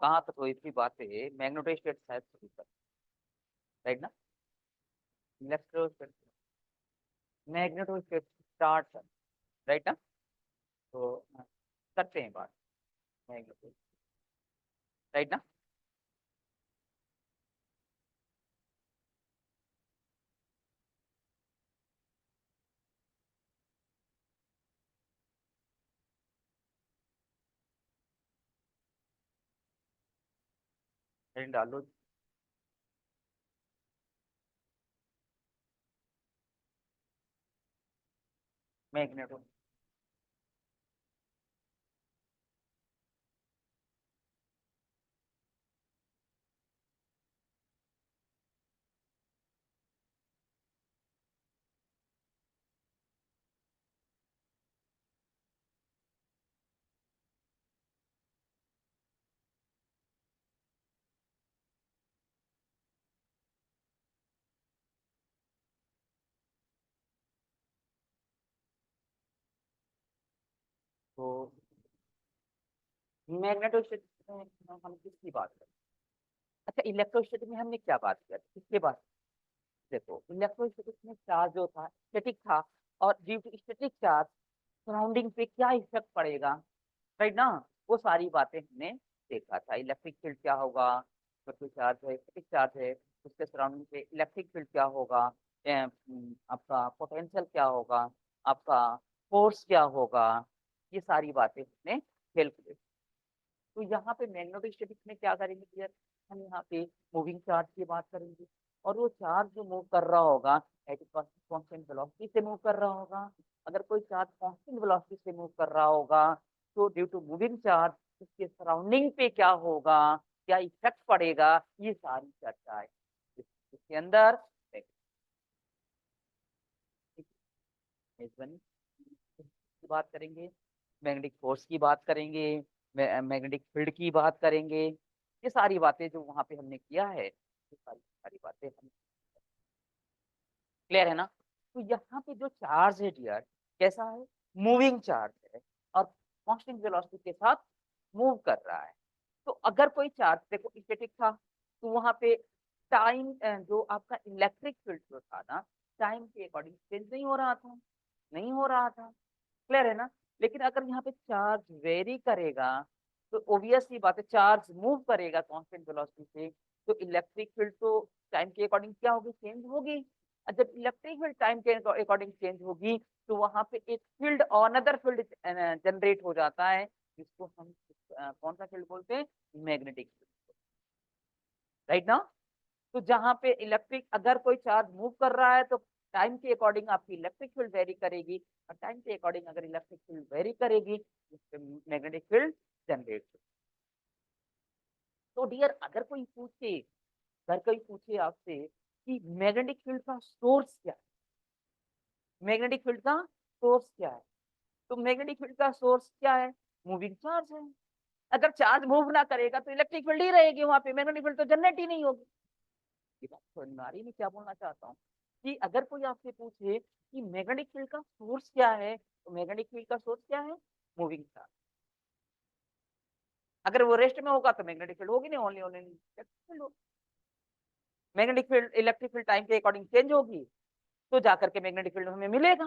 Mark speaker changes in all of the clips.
Speaker 1: कहाँ तक हुई थी बातें, मैग्नेटोस्टेट शायद शुरू कर, राइट ना, इलेक्ट्रोस्टेट, मैग्नेटोस्टेट स्टार्ट, राइट ना। तो करते हैं बात मैग्नेटो, राइट ना। हेडिंग डालो, मैग्नेटो। तो मैग्नेटोस्टेटिक्स में हम किसकी बात करें? अच्छा, इलेक्ट्रोस्टैटिक में हमने क्या बात की, किसके बात? देखो, इलेक्ट्रोस्टैटिक में चार्ज जो था स्टैटिक था, और due to static charge surrounding पे क्या इफेक्ट पड़ेगा, राइट ना, वो सारी बातें हमने देखा था। इलेक्ट्रिक फील्ड क्या होगा, तो कोई चार्ज है, स्टैटिक चार्ज है, उसके सराउंडिंग पे इलेक्ट्रिक फील्ड क्या होगा, आपका पोटेंशियल क्या होगा, आपका फोर्स क्या होगा, ये सारी बातें हमने हेल्प। तो यहाँ पे मैग्नेटोस्टैटिक्स में क्या करेंगे क्लियर, हम यहाँ पे मूविंग चार्ज की बात करेंगे, और वो चार्ज जो मूव कर रहा होगा एट कांस्टेंट वेलोसिटी से मूव कर रहा होगा। अगर कोई चार्ज कांस्टेंट वेलोसिटी से मूव कर रहा होगा, तो ड्यू टू मूविंग चार्ज उसके सराउंडिंग पे क्या होगा, क्या इफेक्ट पड़ेगा, ये सारी चर्चा है इसके अंदर। की बात करेंगे, मैग्नेटिक फोर्स की बात करेंगे, मैग्नेटिक फील्ड की बात करेंगे, ये सारी बातें जो वहां पे हमने किया है, ये सारी सारी बातें हम क्लियर है ना। तो यहाँ पे जो चार्ज है डियर, कैसा है, मूविंग चार्ज है, और कांस्टेंट वेलोसिटी के साथ मूव कर रहा है। तो अगर कोई चार्ज देखो स्टैटिक था, तो वहां पे टाइम, जो आपका इलेक्ट्रिक फील्ड जो था ना, टाइम के अकॉर्डिंग चेंज नहीं हो रहा था, नहीं हो रहा था, क्लियर है ना। लेकिन अगर यहाँ पे चार्ज वेरी करेगा, तो ऑब्वियस सी बात है, चार्ज मूव करेगा कांस्टेंट वेलोसिटी से, तो इलेक्ट्रिक फील्ड तो टाइम के अकॉर्डिंग क्या होगी, चेंज होगी। और जब इलेक्ट्रिक फील्ड टाइम के अकॉर्डिंग चेंज होगी, तो वहां पे एक फील्ड और अनदर फील्ड जनरेट हो जाता है, जिसको हम कौन सा फील्ड बोलते हैं, मैग्नेटिक फील्ड, राइट ना। तो जहां पे इलेक्ट्रिक, अगर कोई चार्ज मूव कर रहा है, तो टाइम के अकॉर्डिंग आपकी इलेक्ट्रिक फील्ड वेरी करेगी, और टाइम के अकॉर्डिंग अगर इलेक्ट्रिक फील्ड वेरी करेगी, मैग्नेटिक फील्ड जनरेट होगी। तो डियर, अगर कोई पूछे आपसे कि मैग्नेटिक फील्ड का सोर्स क्या है, मैग्नेटिक फील्ड का सोर्स क्या है, तो मैग्नेटिक फील्ड का सोर्स क्या है, मूविंग चार्ज है। अगर चार्ज मूव ना करेगा, तो इलेक्ट्रिक फील्ड ही रहेगी वहां पे, मैग्नेटिक फील्ड तो जनरेट ही नहीं होगी। ये बात समझ में आ रही है, मैं क्या बोलना चाहता हूँ, कि अगर कोई आपसे पूछे कि मैग्नेटिक फील्ड का सोर्स क्या है, तो मैग्नेटिक फील्ड का सोर्स क्या है, मूविंग चार्ज। अगर वो रेस्ट में होगा, तो मैग्नेटिक फील्ड होगी नहीं, ओनली ओनली इलेक्ट्रिक फील्ड होगी। Magnetic field, electric field time के अकॉर्डिंग चेंज होगी, तो जाकर के मैग्नेटिक फील्ड हमें मिलेगा।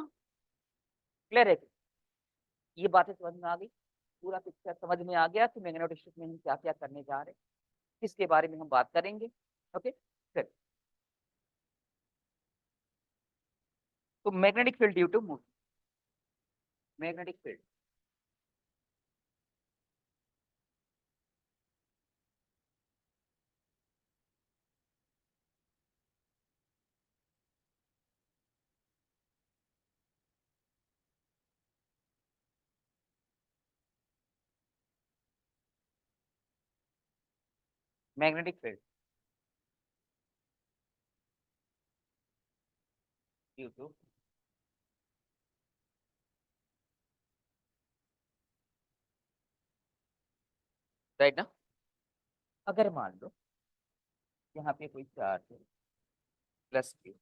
Speaker 1: क्लियर है? ये बातें समझ में आ गई, पूरा पिक्चर समझ में आ गया कि मैग्नेटिक में हम क्या क्या करने जा रहे हैं, किसके बारे में हम बात करेंगे। ओके, फिर तो magnetic field due to move, magnetic field, magnetic field due to, right ना। अगर मान लो यहाँ पे कोई चार्ज है प्लस क्यू,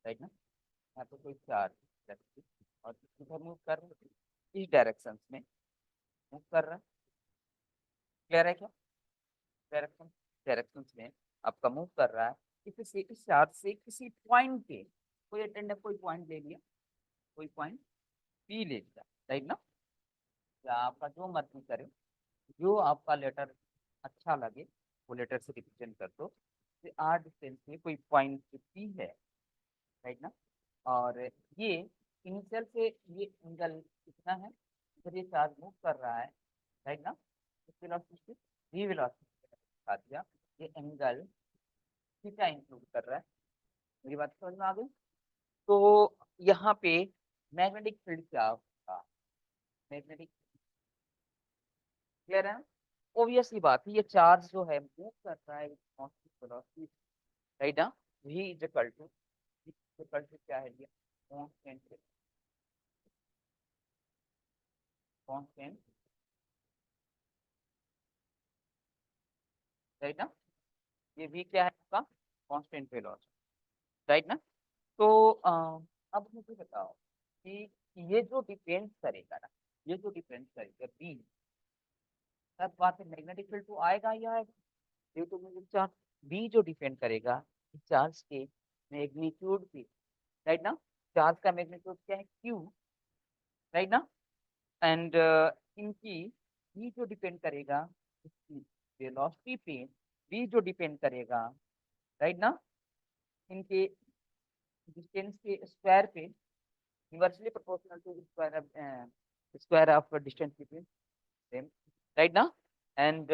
Speaker 1: राइट ना, यहाँ पे कोई चार्ज प्लस क्यू, और इधर मूव कर रहा है, इस डायरेक्शन में मूव कर रहा है, क्लियर है क्या। डायरेक्शन डायरेक्शन में आपका मूव कर रहा है, इस चार्ज से किसी पॉइंट पे, कोई अटेंडर कोई पॉइंट ले लिया, कोई पॉइंट पी ले लिया, राइट ना, या आपका जो मर्जी करे, जो आपका लेटर अच्छा लगे वो लेटर से रिप्रेजेंट कर दो। आर डिस्टेंस में कोई पॉइंट पी है, राइट ना, और ये इनिशियल से ये एंगल कितना है, जब ये चार्ज मूव कर रहा है, राइट ना, इस वेलोसिटी वी वेलोसिटी बता दिया, ये एंगल थीटा इंक्लूड कर रहा है। मेरी बात समझ में आ गई? तो यहाँ पे मैग्नेटिक फील्ड क्या होगा, मैग्नेटिक, क्लियर है? ऑब्वियस सी बात है, ये चार्ज जो है मूव कर रहा है कांस्टेंट वेलोसिटी, राइट ना, v इक्वल टू क्या है, ये कांस्टेंट कांस्टेंट, राइट ना, ये v क्या है आपका, कांस्टेंट वेलोसिटी, राइट ना। तो अब मुझे बताओ कि ये जो डिपेंड करेगा ना, ये जो डिपेंड करेगा v, सब बात है, मैग्नेटिक फील्ड तो आएगा ही आएगा, ये तो मुझे चार्ज v जो डिपेंड करेगा चार्ज के मैग्नीट्यूड पे, राइट ना, चार्ज का मैग्नीट्यूड क्या है q, राइट ना, एंड इनकी v जो डिपेंड करेगा इसकी वेलोसिटी पे, v जो डिपेंड करेगा, राइट ना, इनके डिस्टेंस के स्क्वायर पे, inversely proportional to square of distance between them, right ना, एंड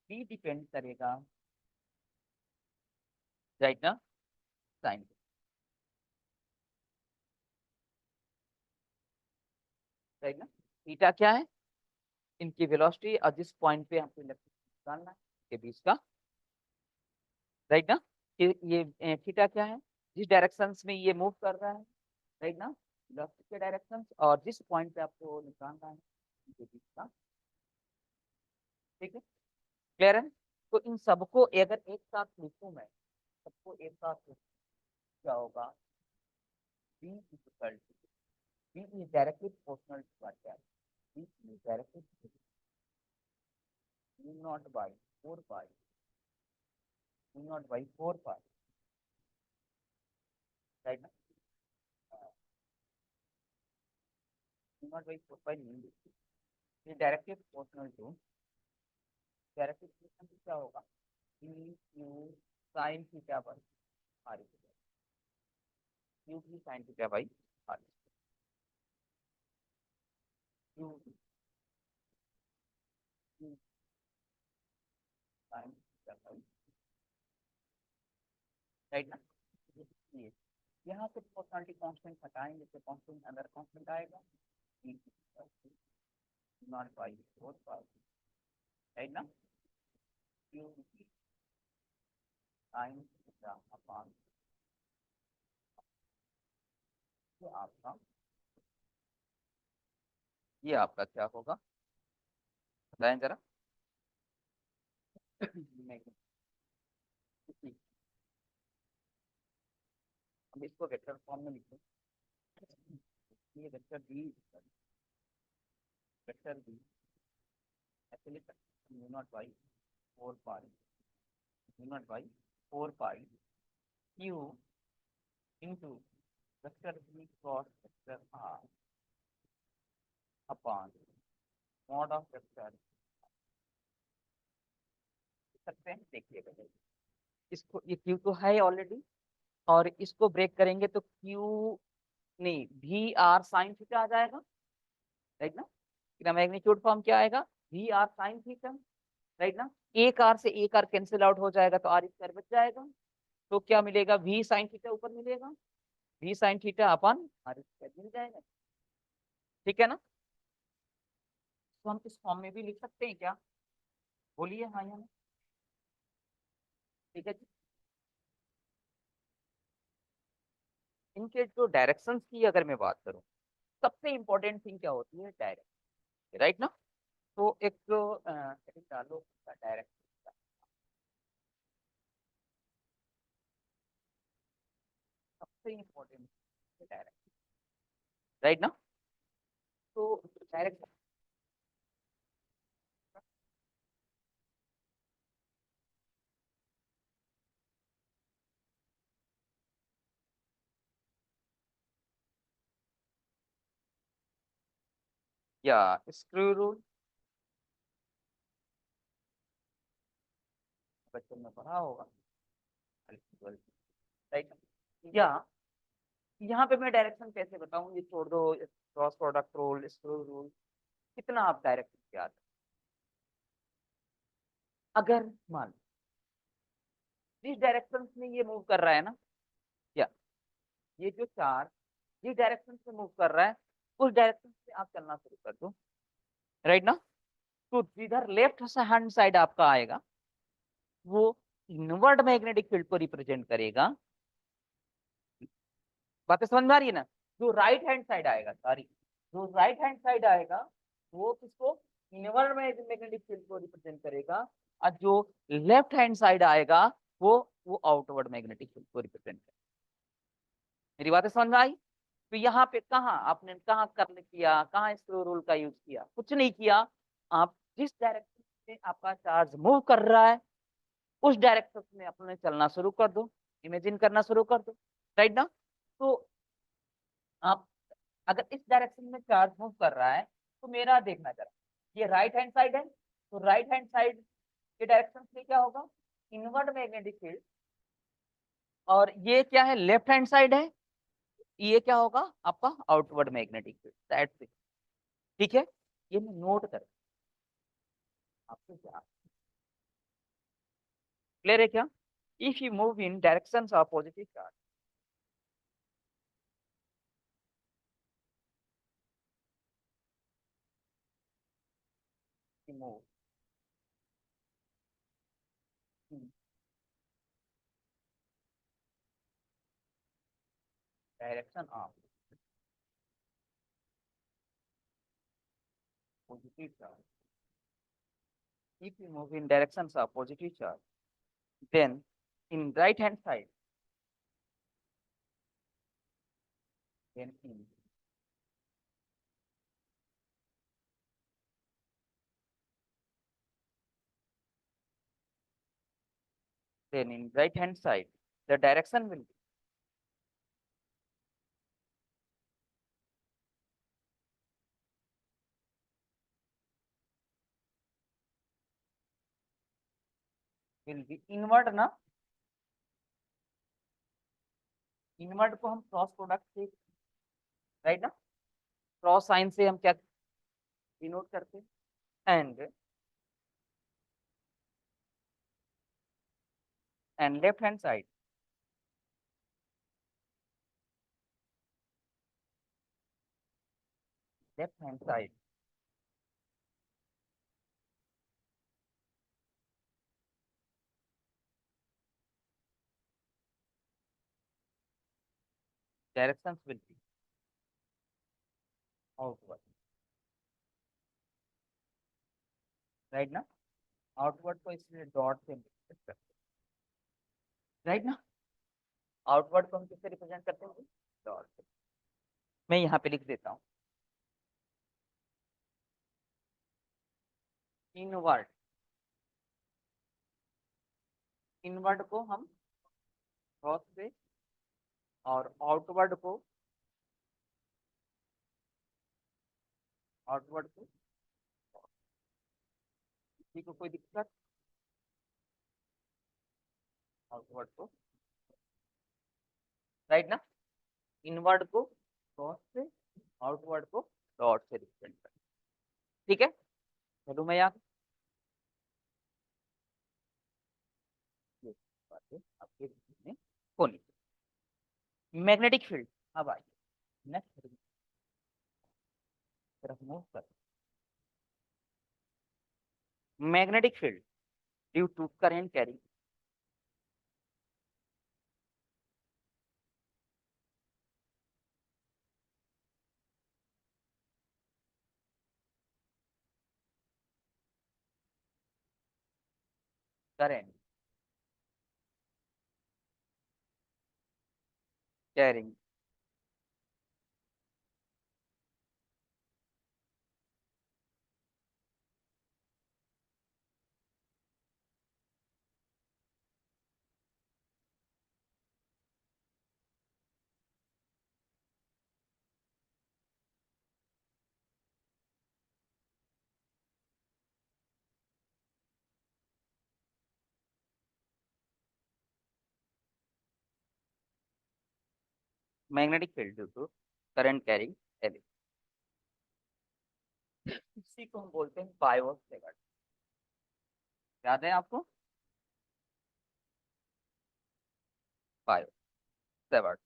Speaker 1: v डिपेंड करेगा, राइट ना, साइन, राइट ना, थीटा क्या है, इनकी वेलोसिटी और जिस पॉइंट पे हमको इलेक्ट्रिक निकालना है के बीच का, राइट ना, ये थीटा क्या है, जिस डायरेक्शन में ये मूव कर रहा है, राइट ना, वेलोसिटी के डायरेक्शन, और जिस पॉइंट पे आपको निकालना है इनके बीच का, ठीक है, क्लियर है? तो इन सबको अगर एक साथ लिखूं मैं, सबको एक साथ लिखूं, क्या होगा, v equal to, v is directly proportional to what, v is directly v not by 4 pi, v not by 4 pi, right ना, v नॉट बाई 4 पाई नहीं, ये directly proportional to, directly proportional to क्या होगा, v q sin theta by r, q की sin theta by r, q q sin theta by, right ना, ये यहाँ से प्रोपोर्शनलिटी कांस्टेंट हटाएंगे तो कांस्टेंट अंदर कांस्टेंट आएगा, नॉट बाई 4 पाई, राइट ना, q sin थीटा अपॉन, तो आपका ये आपका क्या होगा, बताएं जरा। अब इसको वेक्टर फॉर्म में लिखो, ये वेक्टर बी, वेक्टर बी ऐसे लिख सकते हैं, not by 4 pi, not by 4 pi Q into vector B cross vector R upon mod of vector, सकते हैं, देखिएगा इसको, ये क्यू तो है ऑलरेडी, और इसको ब्रेक करेंगे तो क्यू नहीं, वी आर साइन थीटा आ जाएगा, राइट ना, मैग्नीट्यूड फॉर्म क्या आएगा, V R sine theta, right ना, एक आर से एक आर कैंसिल आउट हो जाएगा तो आर स्क्वायर बच जाएगा, तो क्या मिलेगा, वी साइन थीटा ऊपर मिलेगा, v sine theta upon R square मिल जाएगा, ठीक है ना। तो हम इस फॉर्म में भी लिख सकते हैं क्या, बोलिए हाँ या नहीं, ठीक है जी। इनके जो डायरेक्शंस की अगर मैं बात करूं, सबसे इंपॉर्टेंट थिंग क्या होती है, डायरेक्शन, राइट ना, तो एक जो डालो डायरेक्शन, सबसे इंपॉर्टेंट डायरेक्शन, राइट ना, तो डायरेक्शन या स्क्रू रूल, बच्चों में पढ़ा होगा, राइट। या यहाँ पे मैं डायरेक्शन कैसे बताऊं, ये छोड़ दो, cross product rule, screw rule, कितना आप डायरेक्शन याद, अगर मान जिस डायरेक्शन में ये मूव कर रहा है ना, या ये जो चार जिस डायरेक्शन से मूव कर रहा है उस डायरेक्शन से आप चलना शुरू कर दो, राइट ना। तो जिधर लेफ्ट हैंड साइड आपका आएगा वो इनवर्ड मैग्नेटिक फील्ड को रिप्रेजेंट करेगा, बातें समझ में आ रही है ना। जो राइट हैंड साइड आएगा, सॉरी, जो राइट हैंड साइड आएगा वो किसको, इनवर्ड मैग्नेटिक फील्ड को रिप्रेजेंट करेगा, और जो लेफ्ट हैंड साइड आएगा वो आउटवर्ड मैग्नेटिक फील्ड को रिप्रेजेंट करेगा। मेरी बातें समझ में आई। तो यहाँ पे कहाँ आपने कहाँ कर किया, कहाँ स्क्रू रूल का यूज किया, कुछ नहीं किया। आप जिस डायरेक्शन में आपका चार्ज मूव कर रहा है उस डायरेक्शन में अपने चलना शुरू कर दो, इमेजिन करना शुरू कर दो, राइट ना। तो आप अगर इस डायरेक्शन में चार्ज मूव कर रहा है तो मेरा देखना जरा, ये राइट हैंड साइड है, तो राइट हैंड साइड के डायरेक्शन में क्या होगा, इनवर्ड मैग्नेटिक फील्ड, और ये क्या है, लेफ्ट हैंड साइड है, ये क्या होगा आपका outward magnetic field, that's it. ठीक है, ये मैं नोट कर आपको क्या क्लियर है क्या। If you move in directions of positive charge, move in direction of positive charge, if you move in directions of positive charge, then in right hand side, then in right hand side, the direction will be inward ना, inward को हम cross product से, right ना, cross sign से हम क्या denote करते हैं, and left hand side, left hand side directions will be outward, right ना। आउटवर्ड को इसलिए डॉट से रिप्रेजेंट करते हैं, राइट ना। आउटवर्ड को हम किससे रिप्रेजेंट करते हैं, डॉट से। मैं यहाँ पे लिख देता हूँ, इनवर्ड, इनवर्ड को हम क्रॉस से, और आउटवर्ड को, आउटवर्ड को, किसी को कोई दिक्कत, आउटवर्ड को, राइट ना, इनवर्ड को क्रॉस से, आउटवर्ड को डॉट से रिप्रेजेंट करें, ठीक है। चलो मैं यहाँ ये बातें आपके में होनी, मैग्नेटिक फील्ड। अब आइए नेक्स्ट तरफ मूव कर, magnetic field due to current carry, current carrying magnetic field due to current carrying element, इसी को हम बोलते हैं बायो सेवर्ट। याद है आपको? Bio Savart.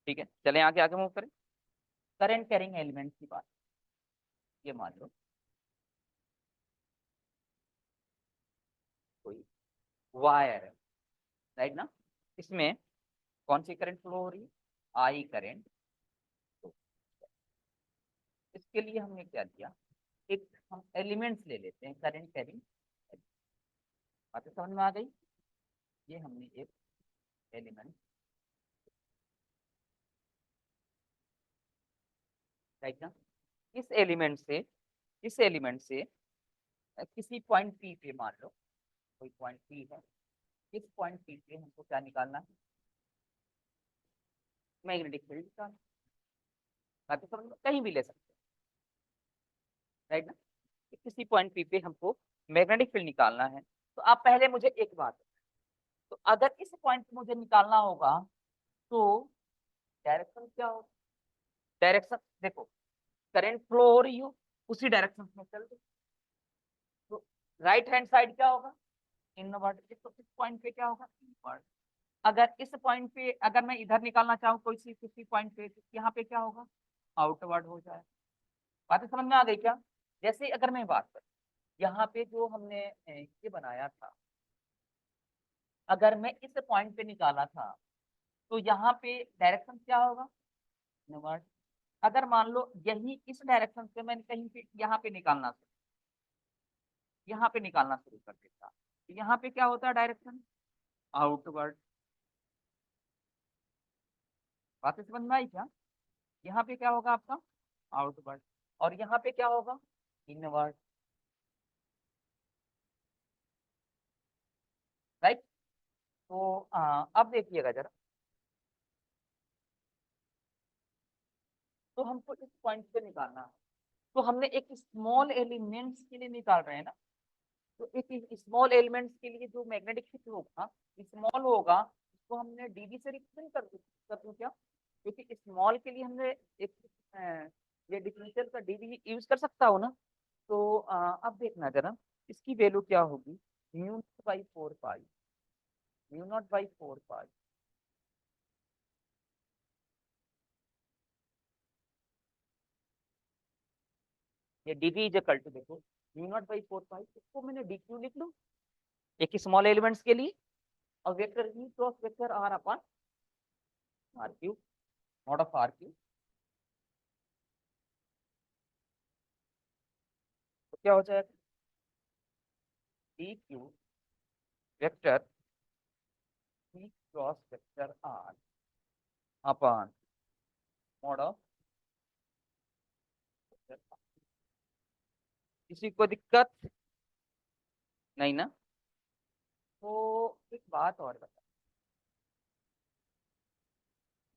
Speaker 1: ठीक है, चलें आगे आगे मूव करें। करंट कैरिंग एलिमेंट की बात, ये मान लो कोई वायर है, राइट ना, इसमें कौन सी करंट फ्लो हो रही है? I current. तो इसके लिए हमने क्या किया, एक हम एलिमेंट्स ले लेते हैं करंट कैरिंग। बातें समझ में आ गई? ये हमने एक एलिमेंट, राइट ना, इस एलिमेंट से, इस एलिमेंट से किसी पॉइंट पी पे, मान लो कोई पॉइंट पी है, इस पॉइंट पी पे हमको क्या निकालना है? मैग्नेटिक फील्ड निकालना। बातें समझ में, कहीं भी ले सकते हैं, राइट ना, कि किसी पॉइंट पी पे हमको मैग्नेटिक फील्ड निकालना है। तो आप पहले मुझे एक बात, तो अगर इस पॉइंट पे मुझे निकालना होगा तो डायरेक्शन क्या होगा? डायरेक्शन देखो, करंट फ्लो हो रही हो, उसी डायरेक्शन में चल दो, तो राइट हैंड साइड क्या होगा? इनवर्ड। इस पॉइंट पे क्या होगा? इनवर्ड। अगर इस पॉइंट पे, अगर मैं इधर निकालना चाहूँ कोई सी किसी पॉइंट पे, तो यहाँ पे क्या होगा? आउटवर्ड हो जाए। बातें समझ में आ गई क्या? जैसे अगर मैं बात करूँ, यहाँ पे जो हमने ये बनाया था, अगर मैं इस पॉइंट पे निकाला था तो यहाँ पे डायरेक्शन क्या होगा? इनवर्ड। अगर मान लो यही इस डायरेक्शन से मैंने कहीं पे यहाँ पे निकालना, यहाँ पे निकालना शुरू कर देता, तो यहाँ पे क्या होता है? Direction outward. बातें समझ में आई क्या? यहाँ पे क्या होगा आपका? आउटवर्ड। और यहाँ पे क्या होगा? Inward, right. तो अब देखिएगा जरा, तो हमको इस पॉइंट पे निकालना है, तो हमने एक स्मॉल एलिमेंट्स के लिए निकाल रहे हैं ना, तो एक स्मॉल एलिमेंट्स के लिए जो मैग्नेटिक फील्ड होगा स्मॉल होगा, उसको हमने डीबी से रिप्रेजेंट कर दूं क्या? क्योंकि स्मॉल के लिए हमने एक ये डिफरेंशियल का डीबी यूज कर सकता हो ना। तो अब देखना जरा, इसकी वैल्यू क्या होगी? Mu naught by 4 pi, mu not by 4 पाई। ये डीवी इज इक्वल टू, देखो, म्यू नॉट बाई 4 पाई, इसको मैंने डी क्यू लिख लूं एक स्मॉल एलिमेंट्स के लिए, और vector E cross vector R upon R cube, naught of R cube. तो क्या हो जाएगा? D Q vector E cross vector R upon mod of vector R. किसी को दिक्कत नहीं ना? तो एक बात और बता,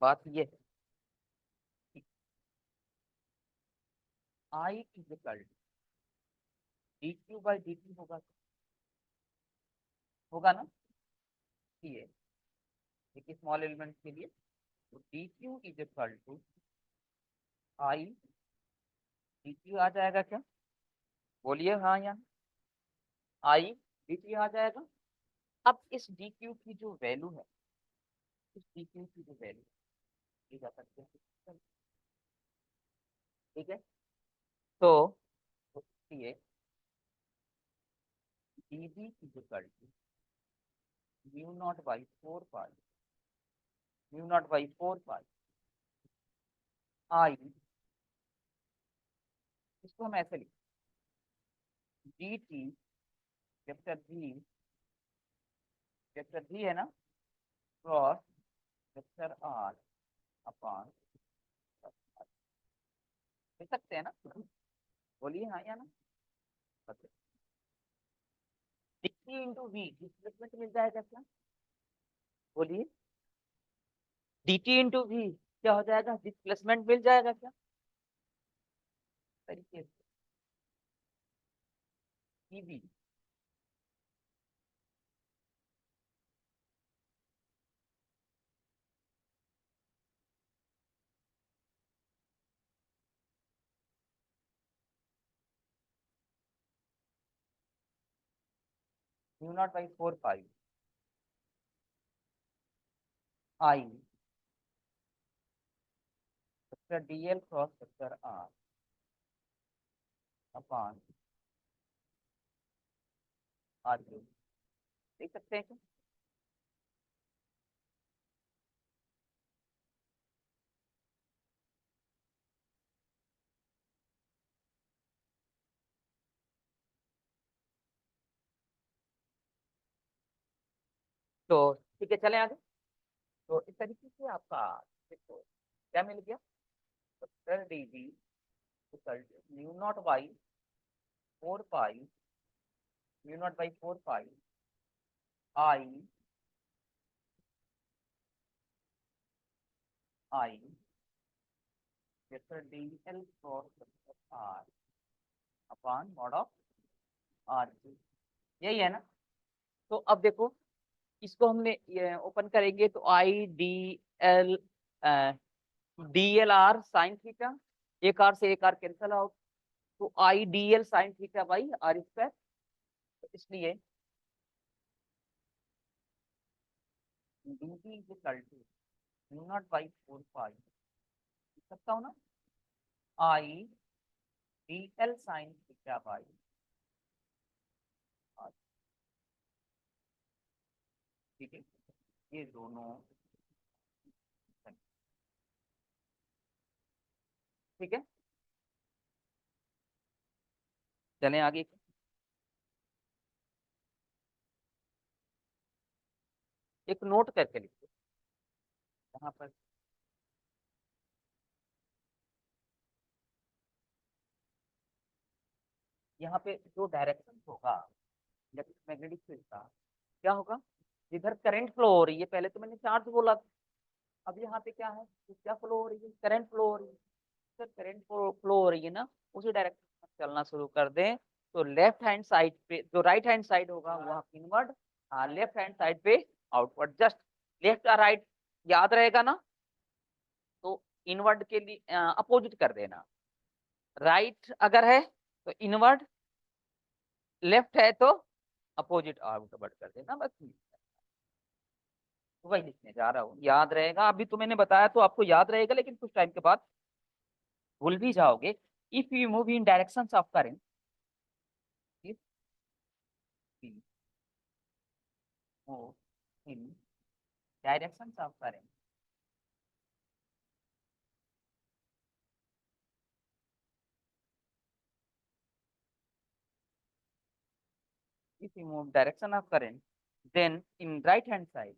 Speaker 1: बात ये है कि I is equal d q by d t होगा, होगा ना? ये एक स्मॉल एलिमेंट के लिए, तो d q is equal to I d q आ जाएगा क्या? बोलिए हाँ या आई डी टी आ जाएगा। अब इस डी क्यू की जो वैल्यू है, इस डी क्यू की जो वैल्यू दी जा सकती है, ठीक है। तो ये D B is equal to mu not by 4 pi, mu not by 4 pi I, इसको हम ऐसे लिखते हैं डी टी वेक्टर भी, वेक्टर भी है ना, क्रॉस वेक्टर आर अपॉन, लिख सकते हैं ना? बोलिए हाँ या ना? डी इंटू वी डिस्प्लेसमेंट मिल जाएगा क्या? बोलिए, डी टी इंटू वी क्या हो जाएगा? डिस्प्लेसमेंट मिल जाएगा क्या? तरीके से EV mu not by 4 pi I vector DL cross vector R upon R cube. देख सकते हैं क्या? तो ठीक है, चले आगे। तो इस तरीके से आपका देखो क्या मिल गया, vector DV equal to mu not by 4 pi, mu not by 4 pi I I vector DL cross vector R upon mod of R cube. यही है ना? तो अब देखो इसको हमने ओपन करेंगे तो I D L D L R sine theta, एक आर से एक आर कैंसिल आउट, तो I D L sine theta by R square. तो इसलिए D B equal to mu not by 4 pi, लिख सकता हूँ ना, I D L sine theta by R. ठीक है, ये दोनों ठीक है। चलें आगे, एक नोट करके लिखो यहाँ पर। यहाँ पे जो डायरेक्शन होगा इलेक्ट्रोमैग्नेटिक फील्ड का, क्या होगा, जिधर करंट फ्लो हो रही है, पहले तो मैंने चार्ज बोला था, अब यहाँ पे क्या है, तो क्या फ्लो हो रही है, करंट फ्लो हो रही है। सर करंट फ्लो हो रही है ना, उसी डायरेक्शन में चलना शुरू कर दें, तो लेफ्ट हैंड साइड पे जो राइट हैंड साइड होगा वहाँ इनवर्ड, लेफ्ट हैंड साइड पे आउटवर्ड, जस्ट लेफ्ट या राइट याद रहेगा ना, तो इनवर्ड के लिए अपोजिट कर देना, राइट अगर है तो इनवर्ड, लेफ्ट है तो अपोजिट आउटवर्ड कर देना, बस तो वही लिखने जा रहा हूँ, याद रहेगा। अभी तो मैंने बताया तो आपको याद रहेगा, लेकिन कुछ टाइम के बाद भूल भी जाओगे। If you move in direction of current, if we move in direction of current, if you move direction of current, then in right hand side,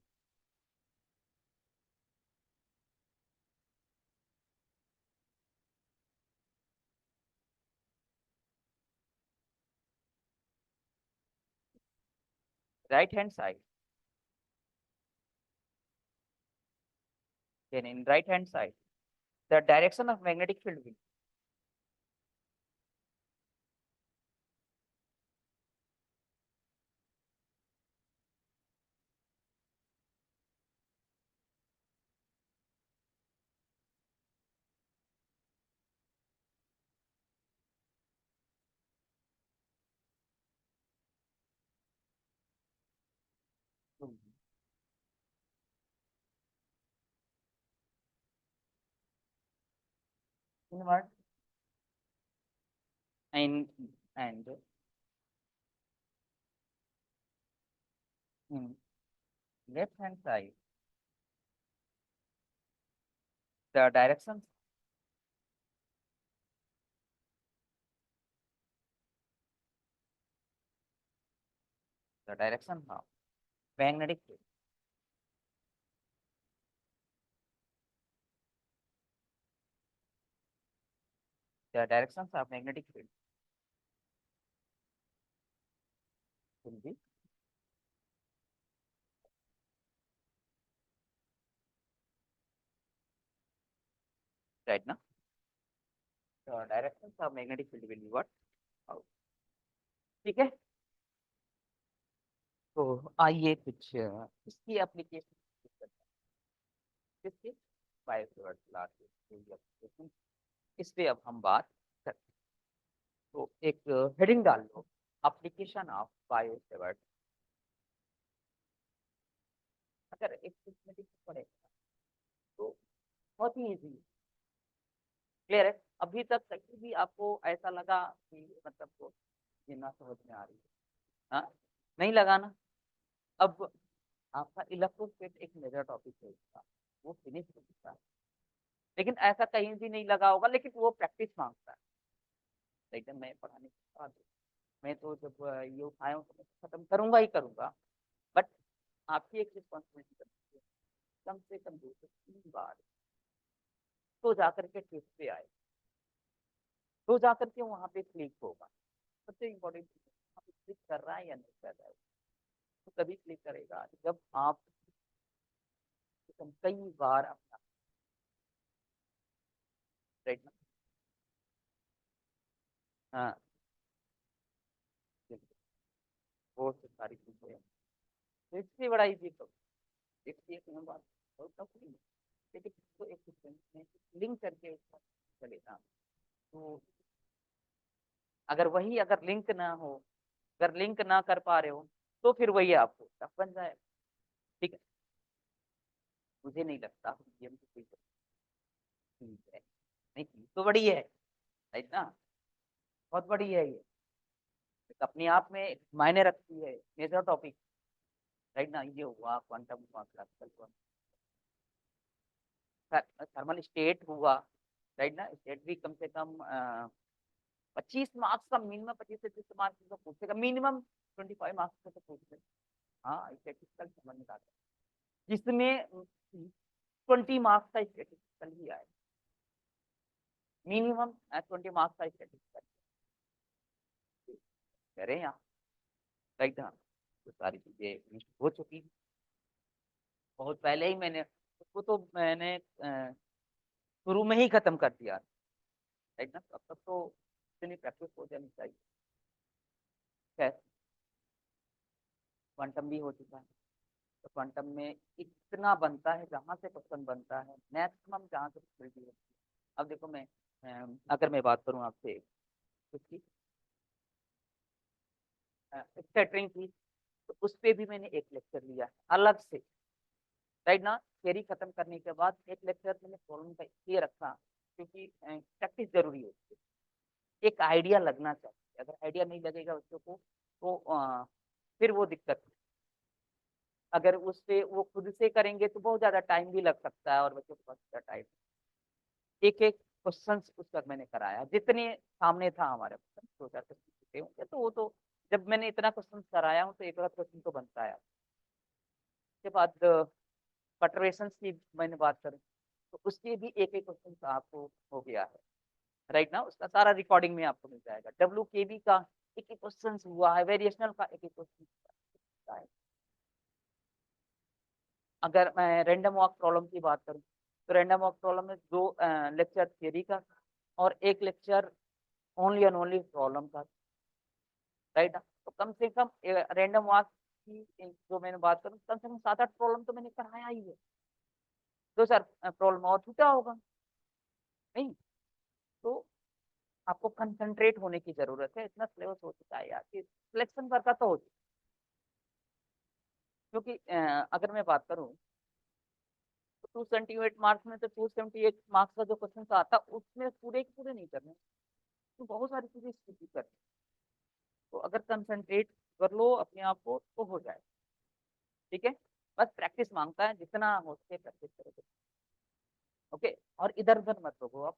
Speaker 1: right hand side, then in right hand side, the direction of magnetic field will be inward and in left hand side, the direction, the direction of magnetic field, the directions of magnetic field will be right now. Direction of magnetic field will be what out. ठीक है, तो आइए कुछ इसकी application, इसके बायोसेवर्ट class, इस पे अब हम बात करते हैं। तो एक हेडिंग डाल लो, एप्लीकेशन ऑफ बायोसेवर्ट। अगर एक सिस्टमेटिक पढ़ेगा तो बहुत ही इजी, क्लियर है। अभी तक कहीं भी आपको ऐसा लगा कि मतलब को ये ना समझ में आ रही है, हाँ नहीं लगा ना। अब आपका इलेक्ट्रोस्टेट एक मेजर टॉपिक है इसका, वो फिनिश हो चुका है, लेकिन ऐसा कहीं भी नहीं लगा होगा, लेकिन वो प्रैक्टिस मांगता है। लेकिन मैं पढ़ाने के बाद मैं तो जब ये उठाया हूँ तो मैं खत्म करूंगा ही करूंगा, बट आपकी एक रिस्पॉन्सिबिलिटी बनती है कम से कम 2 से 3 बार तो जाकर के टेस्ट पे आए, तो जाकर के वहाँ पे क्लिक होगा। सबसे इम्पोर्टेंट वहाँ पे क्लिक कर रहा है या नहीं कर रहा है, तो तभी क्लिक करेगा जब आप कई बार अपना, राइट ना। हाँ, वो तो सारी चीजें हैं। तो इससे बड़ा इजी तो देखिए एक बात बहुत टफ नहीं है, लेकिन इसको एक सिस्टम में लिंक करके उसको चलेगा। तो अगर वही अगर लिंक ना हो, अगर लिंक ना कर पा रहे हो तो फिर वही आपको टफ बन जाए। ठीक है, मुझे नहीं लगता गेम की कोई चीज है, नहीं चीज तो बड़ी है, राइट ना, बहुत बड़ी है ये, एक अपने आप में मायने रखती है, मेजर टॉपिक, राइट ना। ये हुआ क्वांटम हुआ, क्लासिकल हुआ, थर्मल स्टेट हुआ, राइट ना। स्टेट भी कम से कम 25 मार्क्स का मिनिमम, 25 से 30 मार्क्स का पूछेगा मिनिमम, 25 मार्क्स का तो पूछेगा। हाँ स्टेटिस्टिकल समझ में आता है, जिसमें 20 मार्क्स का स्टेटिस्टिकल ही आए, मिनिमम 20 मार्क्स का स्टेटिस्टिकल करें यहाँ, राइट ना। तो सारी चीजें फिनिश हो चुकी हैं। बहुत पहले ही मैंने उसको तो मैंने शुरू में ही खत्म कर दिया, राइट ना। अब तक तो इतनी प्रैक्टिस हो जानी चाहिए। खैर, क्वांटम भी हो चुका है, तो क्वांटम में इतना बनता है, जहां से क्वेश्चन बनता है मैक्सिमम, जहां से possibility होती है। अब देखो मैं अगर मैं बात करूं आपसे उसकी स्कैटरिंग की, तो उस पे भी मैंने एक लेक्चर लिया है अलग से, राइट ना। थ्योरी खत्म करने के बाद एक लेक्चर मैंने प्रॉब्लम का ये रखा, क्योंकि प्रैक्टिस जरूरी होती है, एक आइडिया लगना चाहिए। अगर आइडिया नहीं लगेगा बच्चों को तो फिर वो दिक्कत है। अगर उससे वो खुद से करेंगे तो बहुत ज्यादा टाइम भी लग सकता है, और बच्चों के पास टाइम, एक एक क्वेश्चन उस पर मैंने कराया, जितने सामने था हमारे क्वेश्चन 2-4 क्वेश्चन होंगे, तो वो तो जब मैंने इतना क्वेश्चन कराया हूँ तो एक क्वेश्चन तो बनता है। उसके बाद पटरेशन की मैंने बात करूँ तो उसके भी एक एक क्वेश्चन आपको हो गया है, राइट ना। उसका सारा रिकॉर्डिंग में आपको मिल जाएगा। WKB का एक एक क्वेश्चन हुआ है, वेरिएशनल का एक एक क्वेश्चन है। अगर मैं रैंडम वॉक प्रॉब्लम की बात करूँ तो रैंडम वॉक प्रॉब्लम में 2 लेक्चर थियरी का और एक lecture only and only problem का, राइट। तो कम से कम रैंडम वॉक की जो मैंने बात करूँ, कम से कम 7-8 प्रॉब्लम तो मैंने कराया ही है। 2-4 प्रॉब्लम और छूटा होगा नहीं, तो आपको कंसंट्रेट होने की जरूरत है। इतना सिलेबस हो चुका है यार कि सिलेक्शन वर्क का तो हो चुका, क्योंकि अगर मैं बात करूँ तो 278 मार्क्स में, तो 278 मार्क्स का जो क्वेश्चन आता उसमें पूरे के पूरे नहीं करने, तो बहुत सारी चीजें स्किप करनी। तो अगर कंसंट्रेट कर लो अपने आप को तो हो जाए, ठीक है। बस प्रैक्टिस मांगता है, जितना हो सके प्रैक्टिस करो, ओके। और इधर उधर मत रोको आप,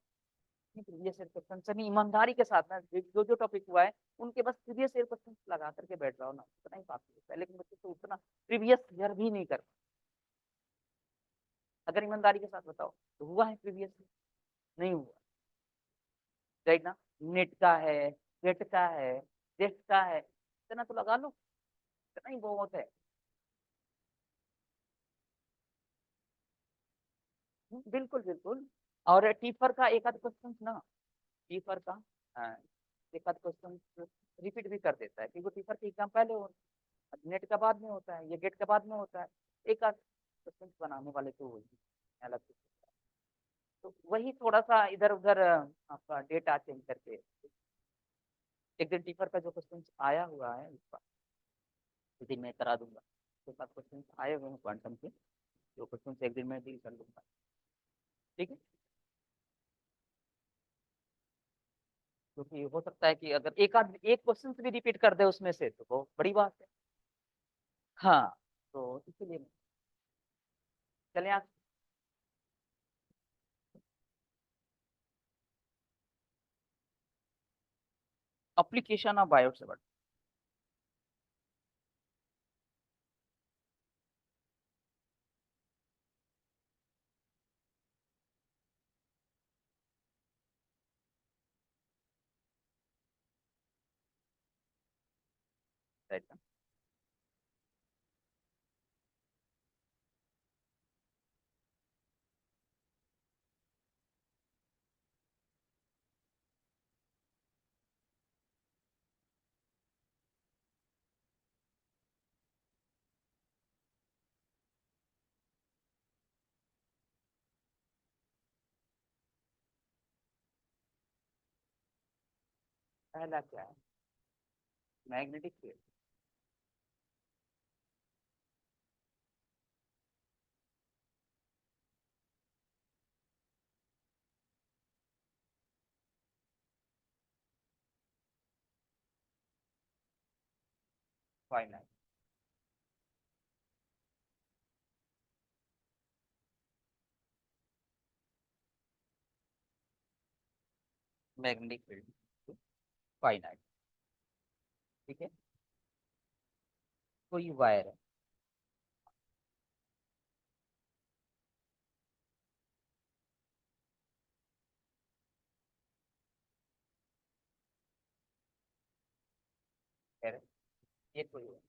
Speaker 1: प्रीवियस ईयर क्वेश्चन से नहीं, ईमानदारी के साथ ना, जो जो टॉपिक हुआ है उनके बस प्रीवियस ईयर क्वेश्चन लगा करके बैठ जाओ ना, उतना ही काफी होता है। लेकिन बच्चे तो उतना प्रीवियस ईयर भी नहीं कर, अगर ईमानदारी के साथ बताओ तो हुआ है प्रीवियस ईयर, नहीं हुआ, राइट ना। नेट का है, गेट का है, टेस्ट का है, इतना तो लगा लो, इतना ही बहुत है। बिल्कुल बिल्कुल। और टीफर का एक आध क्वेश्चन ना, टीफर का एक आध क्वेश्चन रिपीट भी कर देता है, क्योंकि टीफर के एग्जाम पहले हो, नेट का बाद में होता है, ये गेट का बाद में होता है। एक आध क्वेश्चन बनाने वाले तो वही अलग से। तो वही थोड़ा सा इधर उधर आपका डेटा चेंज करके एक दिन टीफर का जो क्वेश्चन आया हुआ है उसका एक दिन मैं करा दूंगा। तो साथ क्वेश्चन आए हुए हैं क्वांटम के, जो क्वेश्चन एक दिन में डील कर लूंगा। ठीक है, क्योंकि हो सकता है कि अगर एक आध एक क्वेश्चन भी रिपीट कर दे उसमें से तो वो बड़ी बात है। हाँ, तो इसलिए चले आप। एप्लीकेशन ऑफ बायोट से बढ़ता है। पहला क्या है, magnetic field. Finite magnetic field finite. ठीक है, कोई वायर है, कह रहे ये कोई है।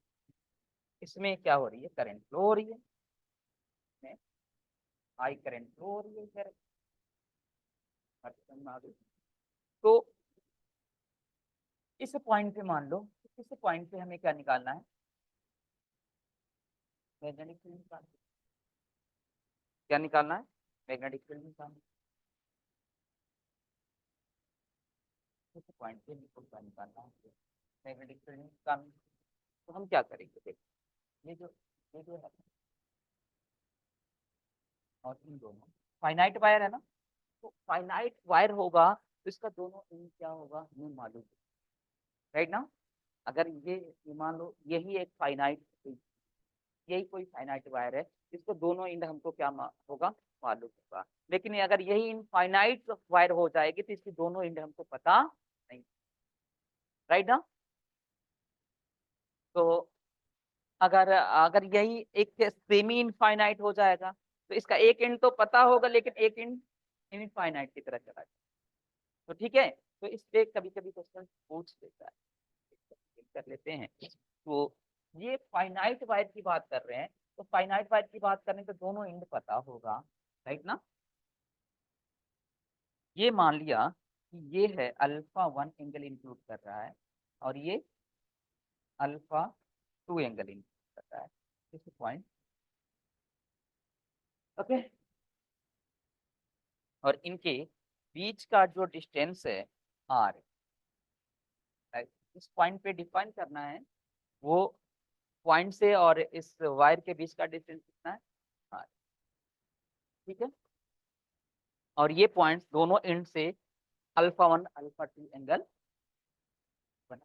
Speaker 1: इसमें क्या हो रही है, करंट फ्लो हो रही है, इसमें हाई करंट फ्लो हो रही है, कह रहे तो इस पॉइंट पे मान लो, इस पॉइंट पे हमें क्या निकालना है, मैग्नेटिक फील्ड निकालना है। क्या निकालना है, मैग्नेटिक फील्ड निकालना है। इस पॉइंट पे हमको क्या निकालना है, मैग्नेटिक फील्ड निकालना है। तो हम क्या करेंगे, देखो ये जो है और इन दोनों फाइनाइट वायर है ना, तो फाइनाइट वायर होगा तो इसका दोनों एंड क्या होगा हमें मालूम, राइट ना। अगर ये मान लो यही एक फाइनाइट, यही कोई फाइनाइट वायर है, इसको दोनों एंड हमको क्या होगा, मालूम होगा। लेकिन अगर यही इनफाइनाइट वायर हो जाएगी तो इसकी दोनों एंड हमको पता नहीं, राइट ना। तो अगर अगर यही एक सेमी इनफाइनाइट हो जाएगा तो इसका एक एंड तो पता होगा लेकिन एक एंड इनफाइनाइट की तरह चला जाएगा। तो ठीक है, तो इस पे कभी कभी क्वेश्चन पूछ लेता है, कर लेते हैं। तो ये फाइनाइट वायर की बात कर रहे हैं, तो फाइनाइट वायर की बात करें तो दोनों एंड पता होगा, राइट ना। ये मान लिया कि ये है अल्फा वन एंगल इंक्लूड कर रहा है और ये अल्फा टू एंगल इंक्लूड कर रहा है, इस पॉइंट। ओके, और इनके बीच का जो डिस्टेंस है आर, इस पॉइंट पे डिफाइन करना है, वो पॉइंट से और इस वायर के बीच का डिस्टेंस कितना है, आर। ठीक है, और ये पॉइंट्स दोनों एंड से alpha one alpha two angle बना।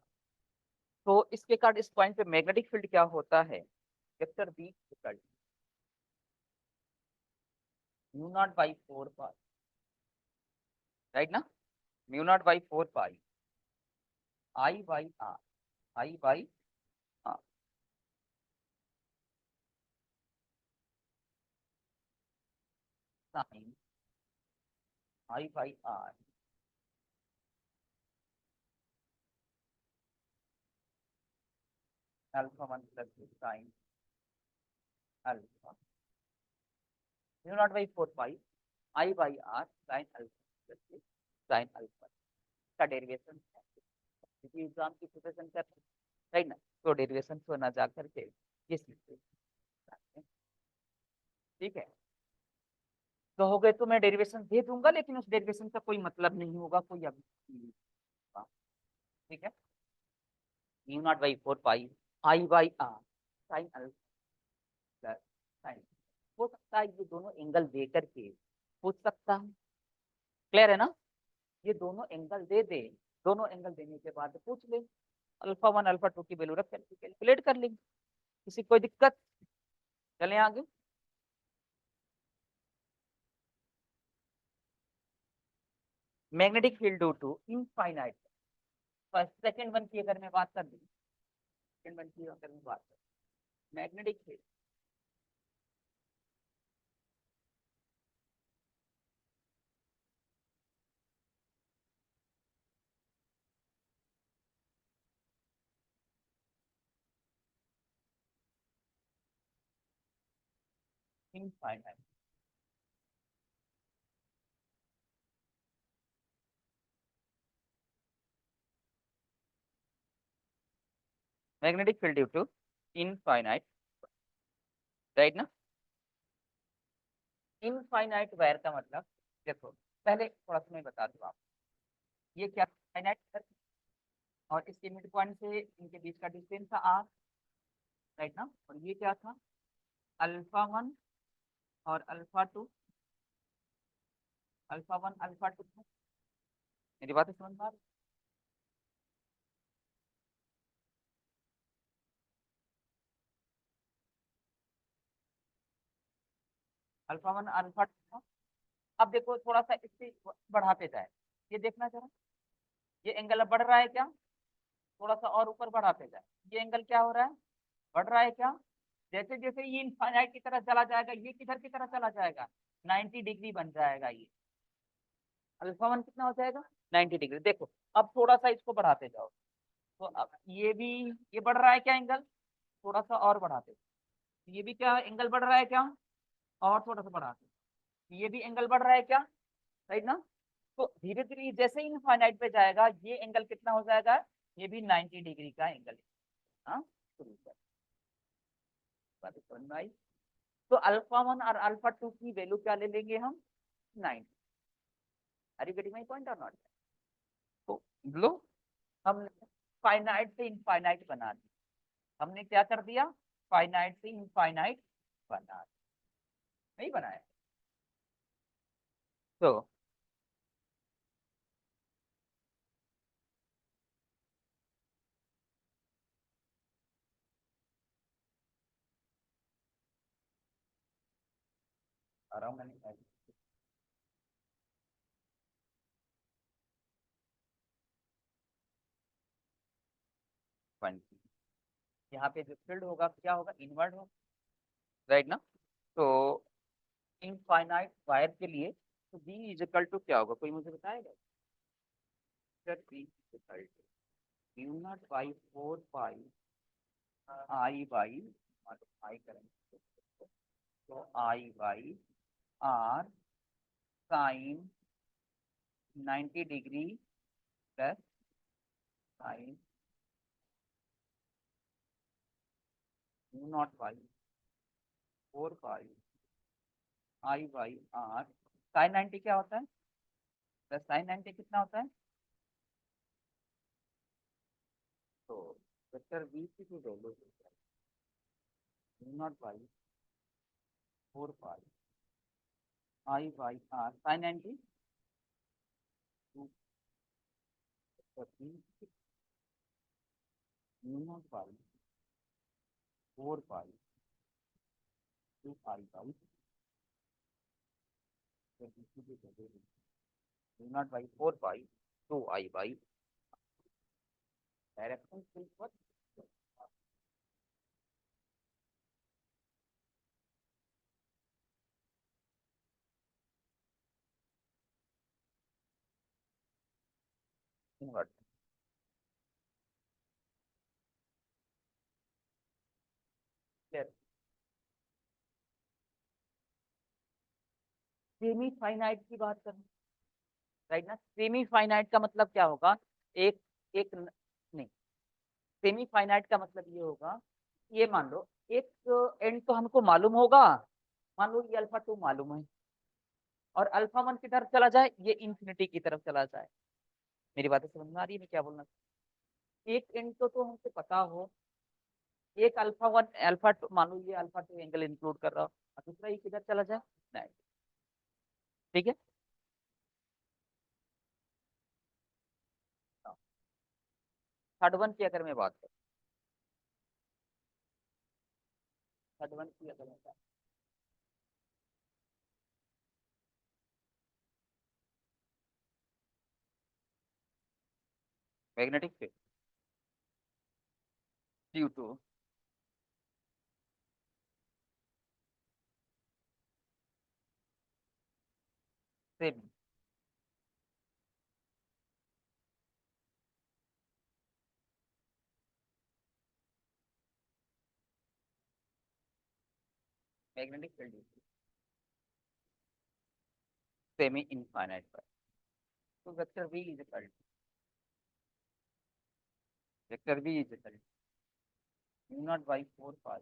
Speaker 1: तो इस प्रकार इस पॉइंट पे मैग्नेटिक फील्ड क्या होता है, vector B equal mu not by four pi, right ना, mu not by four pi I by R, I by R, sine I by R alpha one plus sine alpha mu not by four pi I by R sine alpha plus sine alpha. इसका derivation है, क्योंकि exam की preparation कर right ना, तो derivation को ना जा करके ये सीखते हैं। ठीक है, तो हो गए, तो मैं डेरिवेशन दे दूंगा, लेकिन उस डेरिवेशन का कोई मतलब नहीं होगा, कोई अभी नहीं होगा। ठीक है, mu not by 4 pi I by R sine alpha plus sine, हो सकता है ये दोनों एंगल दे करके पूछ सकता है। क्लियर है ना, ये दोनों एंगल दे दे, दोनों एंगल देने के बाद पूछ ले, अल्फा 1 अल्फा 2 की वैल्यू रख करके कैलकुलेट कर लेंगे, किसी कोई दिक्कत। चलें आगे। Magnetic field due to infinite, first second one की अगर मैं बात कर दूं, सेकंड वन की अगर मैं बात करूं, magnetic field infinite, magnetic field due to infinite, right ना। इनफाइनाइट वायर का मतलब, देखो पहले थोड़ा सा मैं बता दूं आप, ये क्या फाइनाइट और इसके मिड पॉइंट से इनके बीच का डिस्टेंस था आर, राइट ना, और ये क्या था, अल्फा 1 और अल्फा 2, अल्फा 1 अल्फा 2, मेरी बात समझ में आ रही? Alpha 1 alpha 2। अब देखो थोड़ा सा इससे बढ़ाते जाए, ये देखना जरा, ये एंगल अब बढ़ रहा है क्या, थोड़ा सा और ऊपर बढ़ाते जाए, ये एंगल क्या हो रहा है, बढ़ रहा है क्या, जैसे जैसे ये इनफाइनाइट की तरह चला जाएगा, ये किधर की तरह चला जाएगा, 90 डिग्री बन जाएगा ये, अल्फा 1 कितना हो जाएगा, 90 डिग्री। देखो अब थोड़ा सा इसको बढ़ाते जाओ, तो अब ये भी, ये बढ़ रहा है क्या एंगल, थोड़ा सा और बढ़ाते, ये भी क्या एंगल बढ़ रहा है क्या, और थोड़ा सा बढ़ाते, ये भी एंगल बढ़ रहा है क्या, राइट ना। तो धीरे धीरे जैसे ही इनफाइनाइट पे जाएगा, ये एंगल कितना हो जाएगा, ये भी 90 डिग्री का एंगल है। हाँ, शुरू कर, बात समझ में आई। तो अल्फा 1 और अल्फा 2 की वैल्यू क्या ले लेंगे हम, 90। Are you getting my point और नॉट। तो लो, हमने फाइनाइट से इनफाइनाइट बना दिया, हमने क्या कर दिया, फाइनाइट से इनफाइनाइट बना दिया, नहीं बनाया। तो आराम मैंने 20, यहाँ पे जो फील्ड होगा क्या होगा, इनवर्ड होगा, राइट ना। तो इनफाइनाइट वायर के लिए तो बी इज इक्वल टू क्या होगा, कोई मुझे बताएगा, sir B is equal to mu not by 4 pi I by, आई करेंगे तो I by R sine 90 degree plus sine mu not by 4 pi I by R, sine 90 क्या होता है, प्लस साइन 90 कितना होता है, तो वेक्टर बी की जो value mu not by 4 pi I by R sine 90, mu not by 4 pi 2 I by, mu not by 4 pi 2 I by, direction सिर्फ इनवर्ट। सेमी फाइनाइट की बात करें, राइट ना। सेमी फाइनाइट का मतलब क्या होगा, एक एक नहीं, सेमी फाइनाइट का मतलब ये होगा, ये मान लो एक एंड तो हमको मालूम होगा, मान लो ये अल्फा टू मालूम है, और अल्फा वन की तरफ चला जाए, ये इंफिनिटी की तरफ चला जाए। मेरी बातें समझ में आ रही है मैं क्या बोलना एक एंड तो हमको पता हो, एक अल्फा वन अल्फा टू मान लो ये अल्फा टू एंगल इंक्लूड कर रहा हो, और दूसरा ये किधर चला जाए, नहीं। ठीक है, थर्ड वन की अगर मैं बात करूँ, थर्ड वन की अगर मैं बात magnetic field due to same magnetic field semi infinite पर, तो vector v is equal vector v is equal mu not by 4 pi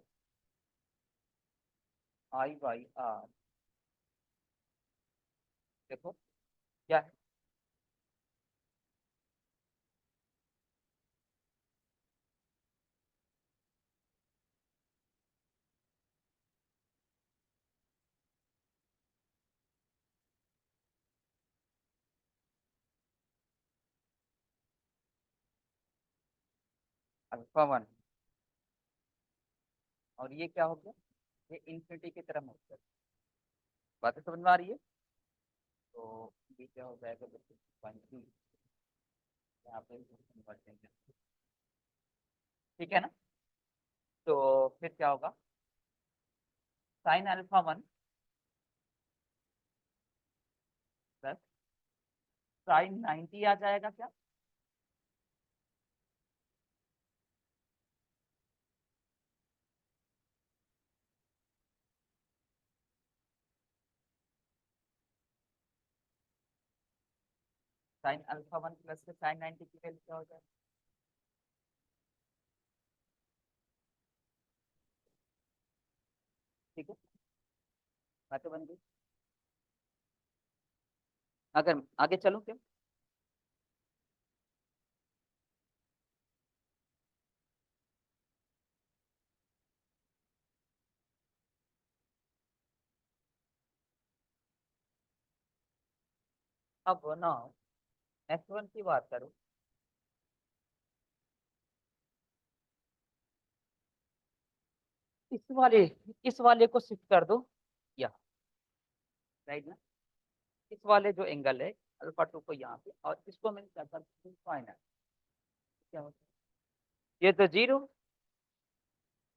Speaker 1: I by R. देखो क्या है, अल्फा वन, और ये क्या हो गया, ये इंफिनिटी की तरफ हो गया। बातें समझ में आ रही है, तो ये क्या हो जाएगा, देखो 20 यहाँ पे convert करेंगे। ठीक है ना, तो फिर क्या होगा, sine alpha one plus sign 90 आ जाएगा क्या, साइन अल्फा वन प्लस से साइन 90 की वैल्यू क्या हो जाएगा। ठीक है, बातें बन गई। अगर आगे चलो क्या, अब ना नेक्स्ट वन की बात करो, इस वाले इस वाले को शिफ्ट कर दो, या राइट ना, इस वाले जो एंगल है अल्फा टू को यहाँ पे, और इसको मैं क्या करता हूँ फाइनल, क्या होता है, ये तो जीरो,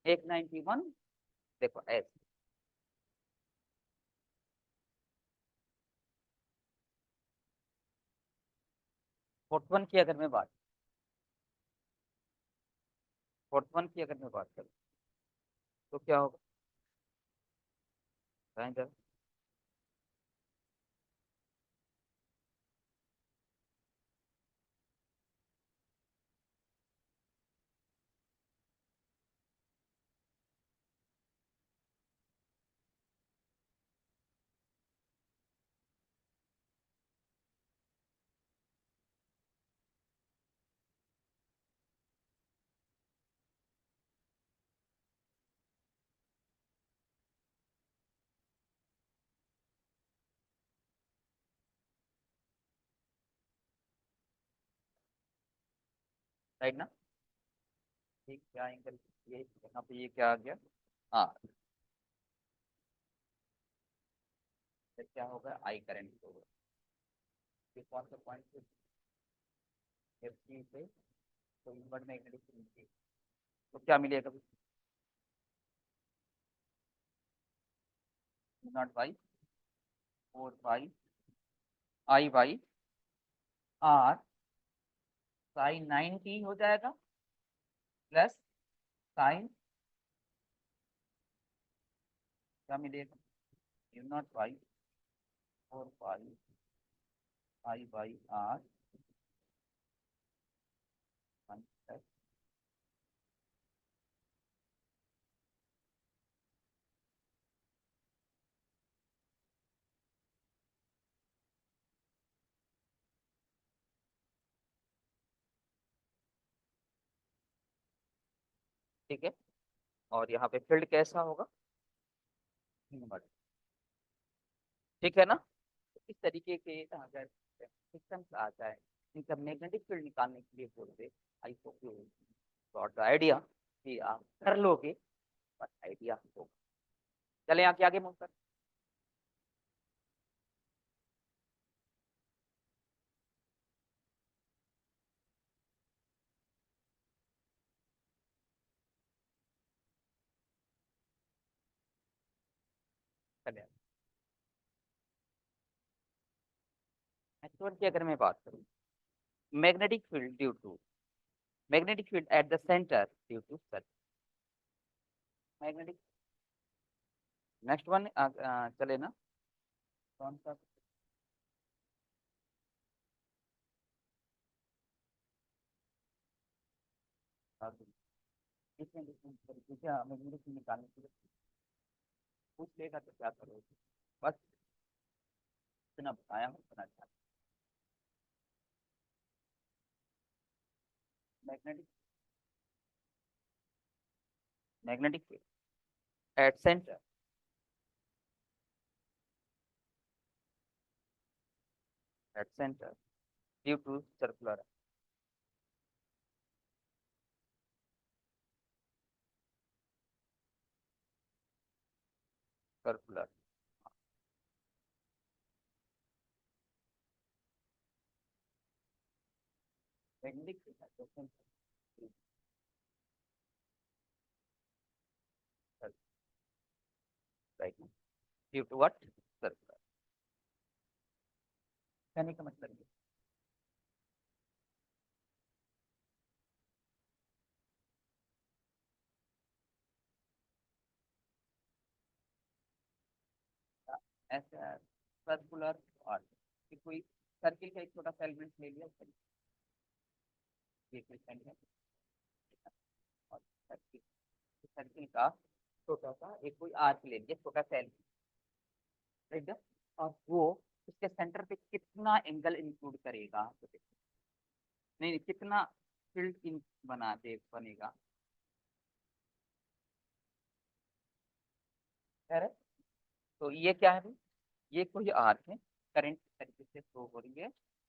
Speaker 1: एक 91, देखो ऐसे। फोर्थ वन की अगर मैं बात फोर्थ वन की अगर मैं बात करूँ, तो क्या होगा, राइट ना, ठीक क्या एंगल, ये यहाँ पे ये क्या आ गया, हाँ, फिर क्या होगा, आई करंट होगा, ये कौन सा पॉइंट, एफ सी से, तो इनवर्ट मैग्नेटिक फील्ड, तो क्या मिलेगा, naught by 4 by I by R sine 90 हो जाएगा, प्लस साइन क्या मिलेगा, U naught by 4 pi I by R ठीक है। और यहाँ पे फील्ड कैसा होगा, इनवर्ट। ठीक है ना। तो इस तरीके के अगर सिस्टम आ जाए, इनका मैग्नेटिक फील्ड निकालने के लिए बोलते, I hope you got the idea कि आप कर लोगे, बस आइडिया होगा। चले आगे आगे मूव कर। चले नेक्स्ट की अगर मैं बात करूँ, magnetic field due to magnetic field at the center due to search magnetic. Next one चले ना, कौन सा। इसमें मैग्नेटिक फील्ड निकालने के लिए पूछ लेगा तो क्या करोगे, बस इतना बताया हूँ, इतना अच्छा। Magnetic magnetic field at center due to circular circular magnetic field right, due to what, circular. कहने का मतलब ये था, ऐसा सर्कुलर और कि कोई सर्किल का एक छोटा सा एलिमेंट ले लिया, ये क्वेश्चन है। और सर्किल सर्किल का छोटा सा एक कोई आर्क ले लिया, छोटा सा एलिमेंट, राइट। और वो उसके सेंटर पे कितना एंगल इंक्लूड करेगा, तो नहीं नहीं, कितना फील्ड इन बना दे बनेगा, करेक्ट। तो ये क्या है भाई, ये कोई आर्क है, करंट तरीके से फ्लो हो रही है,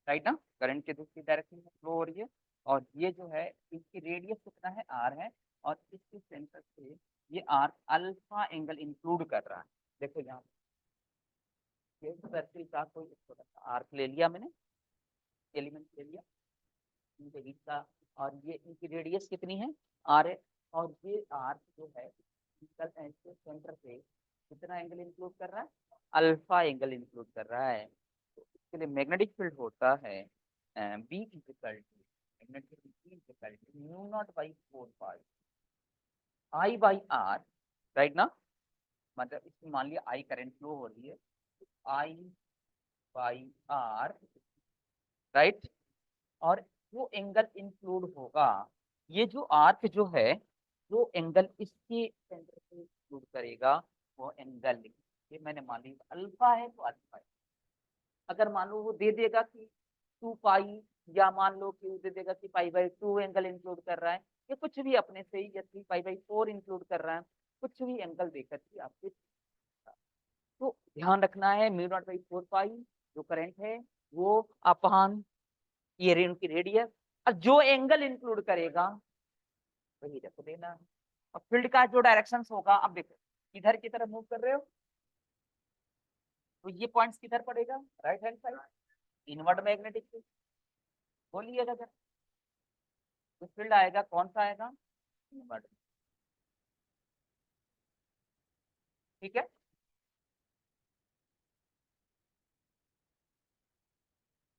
Speaker 1: राइट ना, करंट के दूसरी डायरेक्शन में फ्लो हो रही है। और ये जो है इसकी रेडियस कितना है, आर है। और इसके सेंटर से ये आर्क अल्फा एंगल इंक्लूड कर रहा है। देखो यहाँ पे सर्किल का कोई छोटा सा आर्क ले लिया मैंने, एलिमेंट ले लिया इनके बीच का, और ये इनकी रेडियस कितनी है, आर है। और ये आर्क जो है इसका ऐसे सेंटर पे कितना एंगल इंक्लूड कर रहा है, अल्फा एंगल इंक्लूड कर रहा है। तो इसके लिए मैग्नेटिक फील्ड होता है B equal to magnetic field equal to mu not by 4 pi I by R, right ना। मतलब इसमें मान लिया आई करंट फ्लो हो रही है, आई बाई आर, राइट। और वो एंगल इंक्लूड होगा, ये जो आर्क जो है, जो एंगल इसके सेंटर से इंक्लूड करेगा, वो एंगल, ये मैंने मान लिया अल्फा है तो अल्फा है। अगर मान लो वो दे देगा कि 2 पाई, या मान लो कि वो दे देगा कि पाई/2 एंगल इंक्लूड कर रहा है, ये कुछ भी अपने से ही, या 3 पाई/4 इंक्लूड कर रहा है, कुछ भी एंगल देकर के आपके। तो ध्यान रखना है म्यू नॉट बाई 4 पाई जो करंट है, वो अपान ये ऋण की रेडियस, और जो एंगल इंक्लूड करेगा वही रख देना। और फील्ड का जो डायरेक्शन होगा, अब देखो इधर की तरफ मूव कर रहे हो, तो ये पॉइंट्स किधर पड़ेगा, right hand side, invert magnetic field. बोलिएगा जरा, तो फील्ड आएगा कौन सा आएगा, इनवर्ट। ठीक है।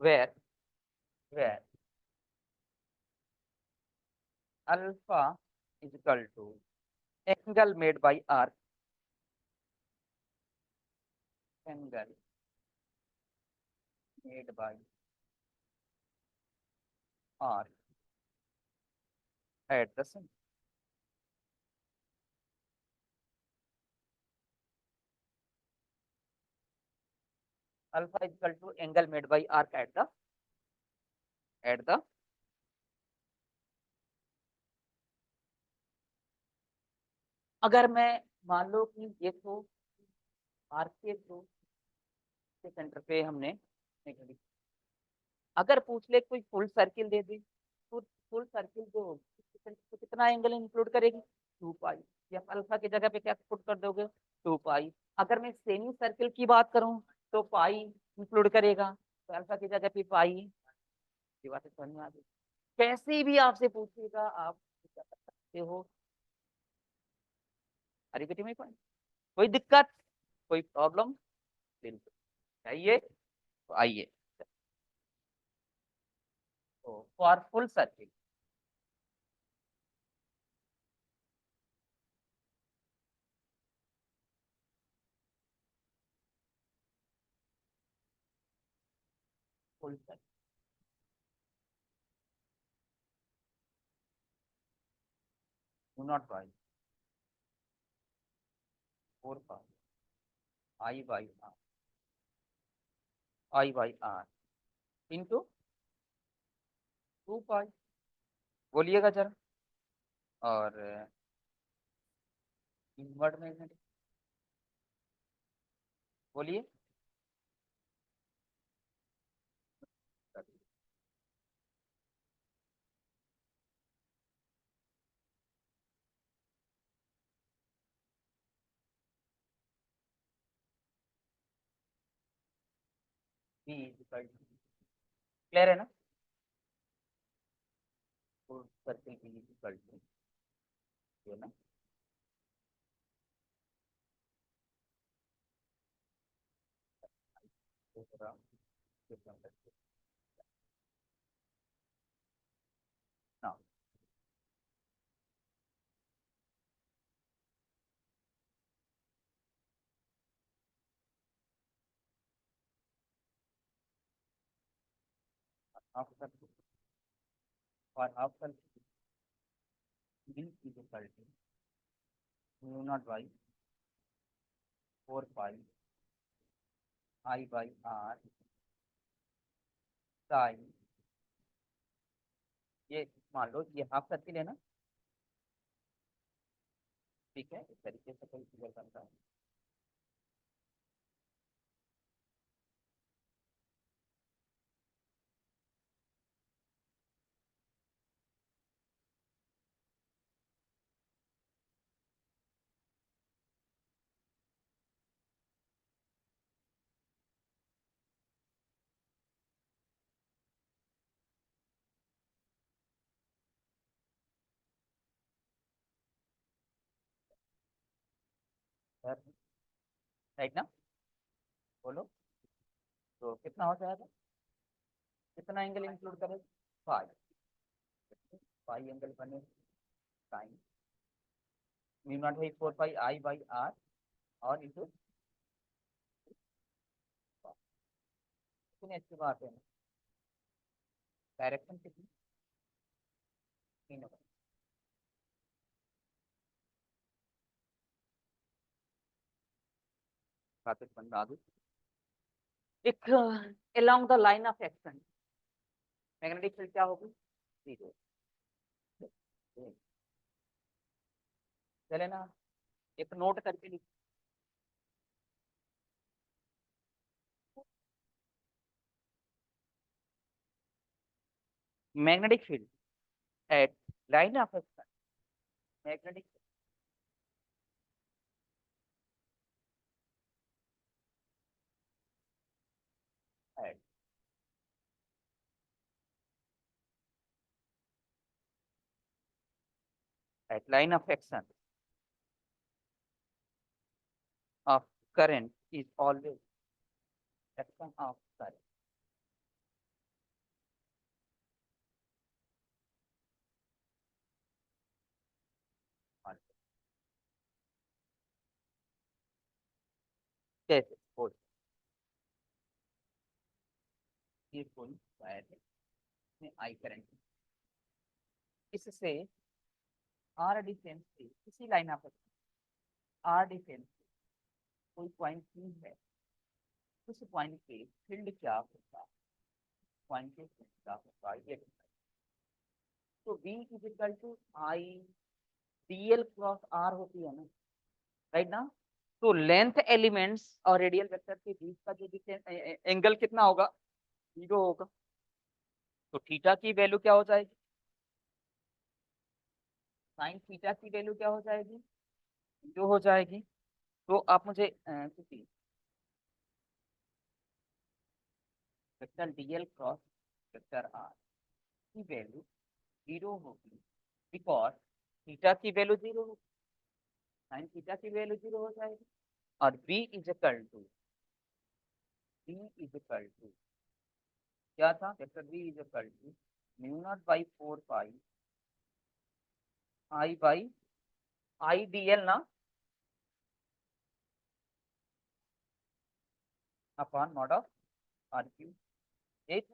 Speaker 1: Where where alpha is equal to angle made by arc, angle made by R at the center. Alpha is equal to angle made by arc at the अगर मैं मान लो कि ये तो आर्क के थ्रू के सेंटर पे हमने नेगेटिव, अगर पूछ ले कोई फुल सर्किल दे दे तो फुल सर्किल जो होगी तो कितना एंगल इंक्लूड करेगी 2 पाई, या अल्फा की जगह पे क्या पुट कर दोगे 2 पाई। अगर मैं सेमी सर्किल की बात करूं तो पाई इंक्लूड करेगा, तो अल्फा की जगह पे पाई। ये बात समझ में आ गई। कैसे भी आपसे पूछेगा आप क्या कर सकते हो। अरे बेटी में कोई दिक्कत, कोई प्रॉब्लम बिल्कुल चाहिए तो आइए। तो for full circle, full circle do naught by 4 pi I by R into 2 pi. बोलिएगा जरा। और इनवर्ट मैग्नेटिक बोलिए। बी इक्वल क्लियर है ना। Full circle B equal to ये ना दूसरा ना हाफ सर्किल और half circle B equal to mu not by 4 pi I by R sine. ये मान लो ये हाफ सर्किल है ना, ठीक है, इस तरीके से कोई फिगर बनता है। राइट ना, बोलो। तो कितना हो जाएगा, कितना एंगल इंक्लूड करें 5 पाई एंगल बने sine mu not by 4 pi I by R और इंटू कितनी अच्छी बात है। डायरेक्शन कितनी 3 बातें बंदा दो। एक along the line of action magnetic field क्या होगी 0। चले ना, एक नोट करके लिख। Magnetic field at line of action, magnetic at line of action of current is always action of current। कैसे बोल, ये कोई वायर है इसमें आई करंट इससे आर डिफरेंस से इसी लाइन ऑफ आर डिफरेंस कोई पॉइंट पी है, उस पॉइंट पे फील्ड क्या होगा, पॉइंट पे फील्ड क्या होगा ये। तो B is equal to I D L cross R होती है ना, राइट ना। तो लेंथ एलिमेंट्स और रेडियल वेक्टर के बीच का जो डिस्टेंस एंगल कितना होगा, जीरो होगा। तो थीटा की वैल्यू क्या हो जाएगी, साइन थीटा की वैल्यू क्या हो जाएगी, जीरो हो जाएगी। तो आप मुझे vector DL cross vector R की वैल्यू जीरो होगी, बिकॉज थीटा की वैल्यू जीरो होगी, साइन थीटा की वैल्यू जीरो हो जाएगी। और बी इज इक्वल टू क्या था, vector B is equal to mu not by 4 pi I by I D l ना, upon mod of R cube. ठीक,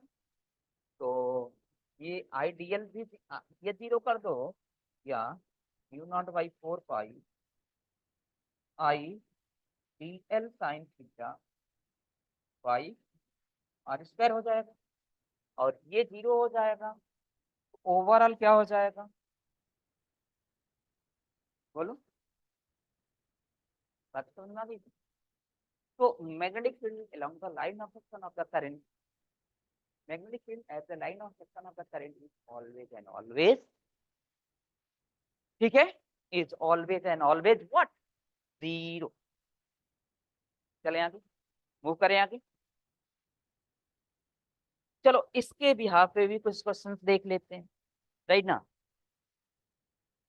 Speaker 1: तो ये आई डी एल भी ये जीरो कर दो, या mu not by 4 pi I D L sine theta by R square हो जाएगा, और ये जीरो हो जाएगा। ओवरऑल क्या हो जाएगा, बोलो, बात समझ में आ गई। तो magnetic field along the line of action of the current, magnetic field as the line of action of the current is always and always, ठीक है, is always and always what, zero. चले आगे, मूव करें आगे। चलो इसके behalf पे भी कुछ क्वेश्चंस देख लेते हैं, राइट ना।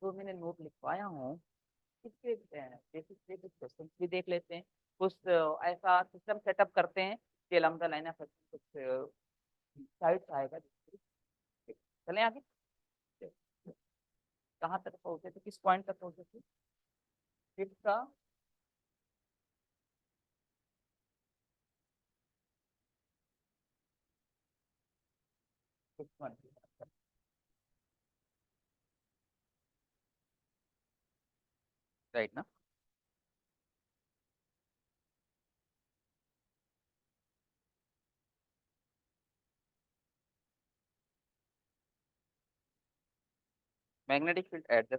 Speaker 1: तो मैंने नोट लिखवाया हूँ, इसके बेसिस पे कुछ क्वेश्चंस भी देख लेते हैं। कुछ ऐसा सिस्टम सेटअप करते हैं कि along the line of action कुछ साइड्स आएगा। चले आगे, कहाँ तक पहुंचे थे, किस पॉइंट तक पहुंचे थे, फिफ्थ का फिफ्थ वन, राइट ना। मैग्नेटिक फील्ड एट द,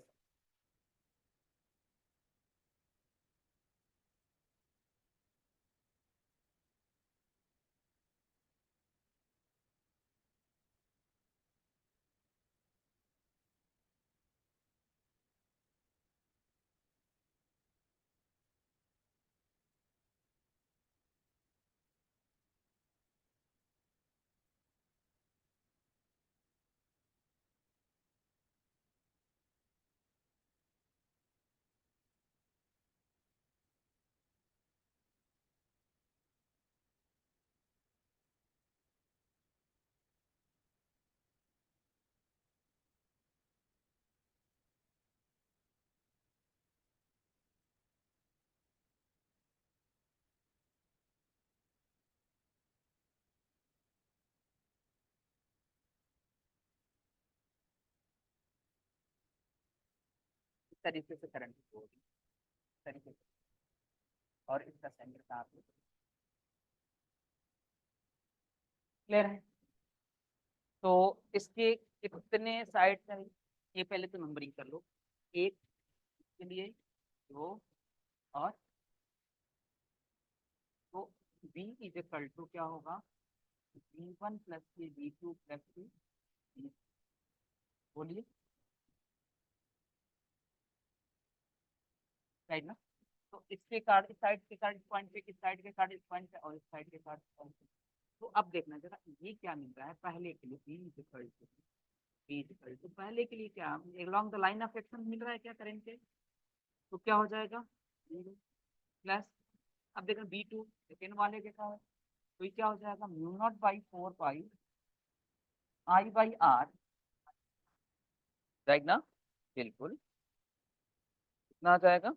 Speaker 1: इस तरीके से करंट होगी, इस तरीके से, और इसका सेंटर कहाँ पे, क्लियर है। तो इसके कितने साइड हैं, ये पहले तो नंबरिंग कर लो, एक के लिए, दो, और तो बी इज इक्वल टू क्या होगा, बी वन प्लस के बी टू प्लस के, बोलिए, राइट ना। तो इसके कार्ड, इस साइड के कार्ड इस पॉइंट पे, इस साइड के कार्ड इस पॉइंट पे, और इस साइड के कार्ड इस पॉइंट पे। तो अब देखना जरा ये क्या मिल रहा है पहले के लिए, B is equal to, B is equal to पहले के लिए क्या along the line of action मिल रहा है क्या करंट के, तो क्या हो जाएगा, जीरो प्लस, अब देखना बी टू सेकेंड वाले के साथ, तो ये क्या हो जाएगा, mu not by 4 pi I by R, right ना, बिल्कुल, कितना आ जाएगा,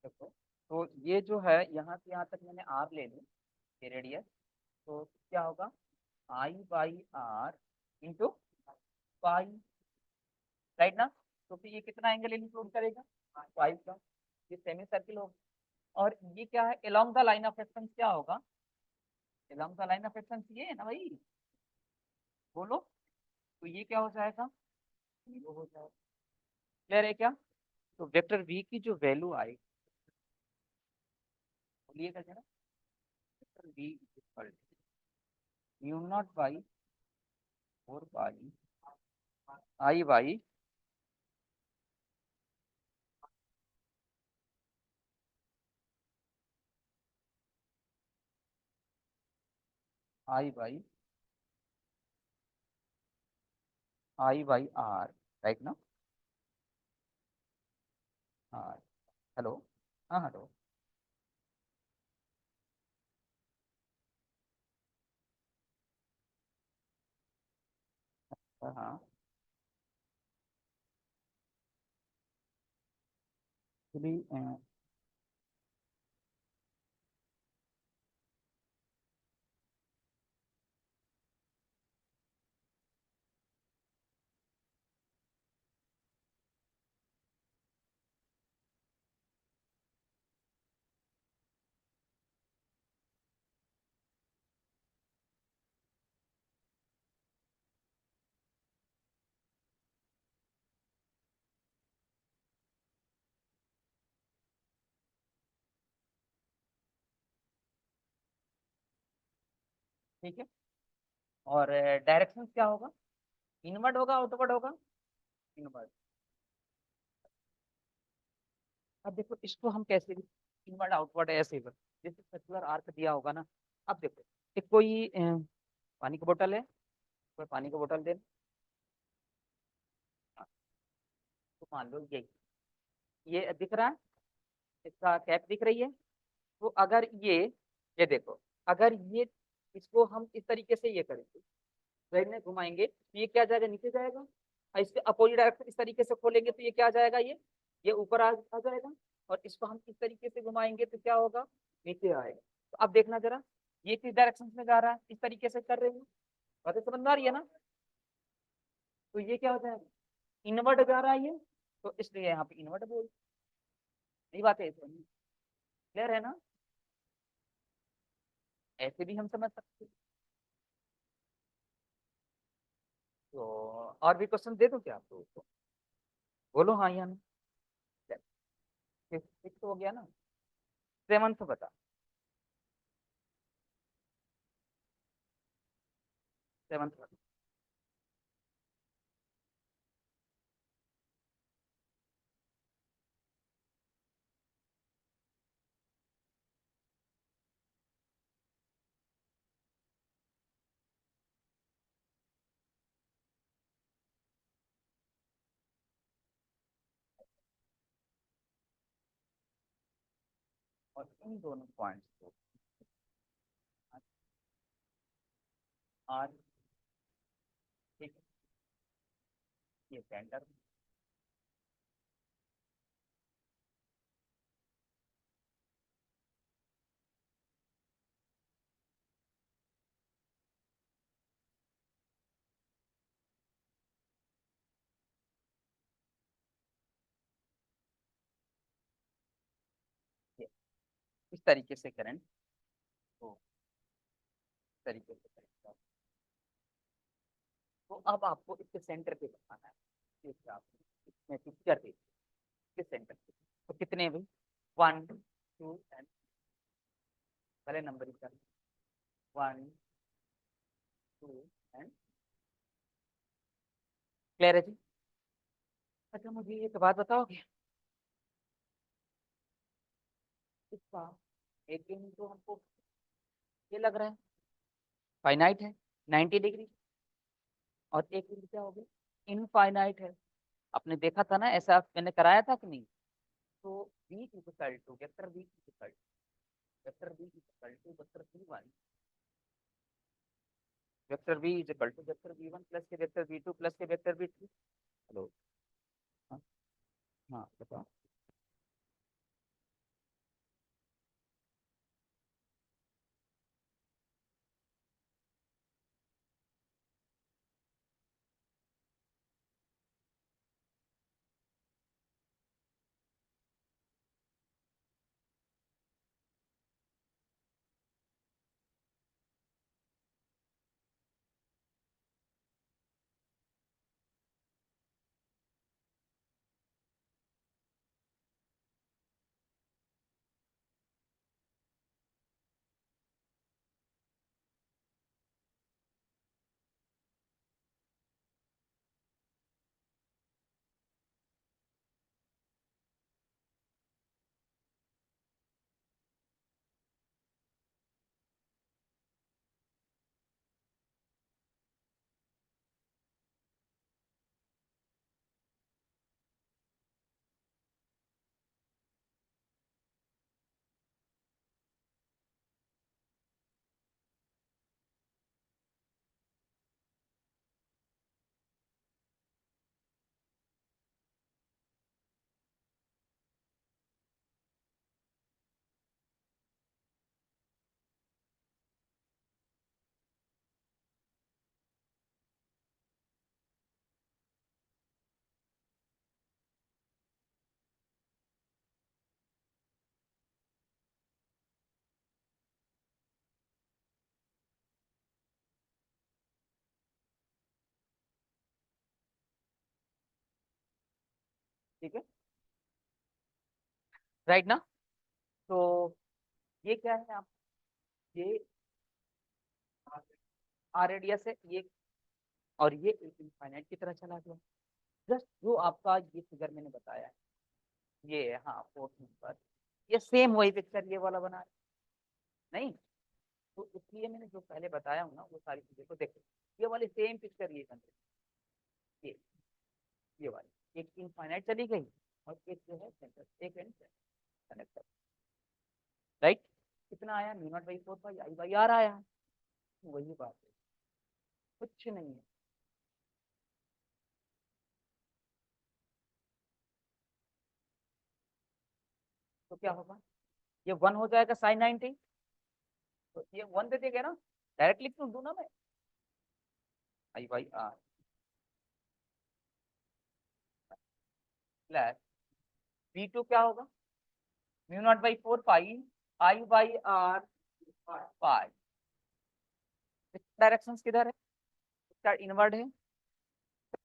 Speaker 1: देखो। तो ये जो है यहाँ से यहाँ तक मैंने आर ले ली, ये रेडियस, तो क्या होगा, I by R into pi, right ना। तो फिर ये कितना एंगल इंक्लूड करेगा, 5 का। ये सेमी सर्किल होगा। और ये क्या है, along the line of action क्या होगा, along the line of action ये है ना भाई, बोलो। तो ये क्या हो जाएगा, 0 हो जाएगा। क्लियर है क्या। तो वेक्टर वी की जो वैल्यू आएगी, बोलिएगा जरा, vector V equal mu not by 4 pi I by I by R, right ना। हाँ, हेलो। हाँ हेलो। हाँ, 3 ठीक है। और डायरेक्शन क्या होगा, इनवर्ड होगा आउटवर्ड होगा, इनवर्ड। अब देखो इसको हम कैसे भी, इनवर्ड आउटवर्ड ऐसे भी, जैसे सर्कुलर आर्क दिया होगा ना। अब देखो, एक कोई पानी की बोतल है, कोई पानी की बोतल दे, हाँ, तो मान लो ये दिख रहा है, इसका कैप दिख रही है। तो अगर ये देखो, अगर ये इसको हम इस तरीके से ये करेंगे, साइड में घुमाएंगे तो ये क्या जाएगा, नीचे जाएगा। और इसके अपोजिट डायरेक्शन इस तरीके से खोलेंगे तो ये क्या जाएगा, ये ऊपर आ जाएगा। और इसको हम इस तरीके से घुमाएंगे तो क्या होगा, नीचे आएगा। तो अब देखना जरा, ये किस डायरेक्शन में जा रहा है, इस तरीके से कर रहे हैं, बातें समझ में आ रही है ना। तो ये क्या हो जाएगा, इनवर्ट जा रहा है ये, तो इसलिए यहाँ पे इनवर्ट बोल, यही बात है। क्लियर है ना, ऐसे भी हम समझ सकते हैं। तो और भी क्वेश्चन दे दूं क्या आपको, बोलो हाँ या नहीं। सिक्स हो गया ना, सेवंथ बता, सेवंथ बता। और इन दोनों पॉइंट्स को आर, ठीक है, ये सेंटर, ये इस तरीके से करंट, तो इस तरीके से करंट। तो अब आपको इसके सेंटर पे बताना है, इसके आप इसमें पिक्चर देखिए, इसके सेंटर पे तो कितने भाई, 1 2 एंड, पहले नंबर ही कर, 1 2 एंड। क्लियर है जी। अच्छा मुझे एक बात बताओगे, इसका एक दिन तो हमको ये लग रहा है फाइनाइट है, 90 डिग्री। और एक दिन क्या हो गया, इनफाइनाइट है। आपने देखा था ना, ऐसा मैंने कराया था कि नहीं। तो v equal to vector v equal vector v equal to vector v1, vector v equal to vector v1 plus के वेक्टर v2 प्लस के वेक्टर v3। हेलो। हाँ, हाँ बताओ। ठीक है, राइट ना। तो ये क्या है आप, ये आर रेडियस है ये, और ये एक इनफाइनाइट की तरह चला गया। जस्ट जो आपका ये फिगर मैंने बताया है, ये है, हाँ फोर्थ नंबर, ये सेम वही पिक्चर ये वाला बना है नहीं। तो इसलिए मैंने जो पहले बताया हूँ ना वो सारी चीजें को देखो, ये वाली सेम पिक्चर ये बन रही है, ये वाली एक इनफाइनाइट चली गई, और एक जो है सेंटर, एक एंड कनेक्टर, राइट। कितना आया, mu not by 4 pi I by R आया, वही बात है, कुछ नहीं है। तो क्या होगा, ये 1 हो जाएगा साइन 90, तो ये 1 दे देगा ना, डायरेक्ट लिख दूं ना मैं, I by R plus B two क्या होगा, mu not by 4 pi I by R pi. Direction किधर है, इसका इनवर्ड है,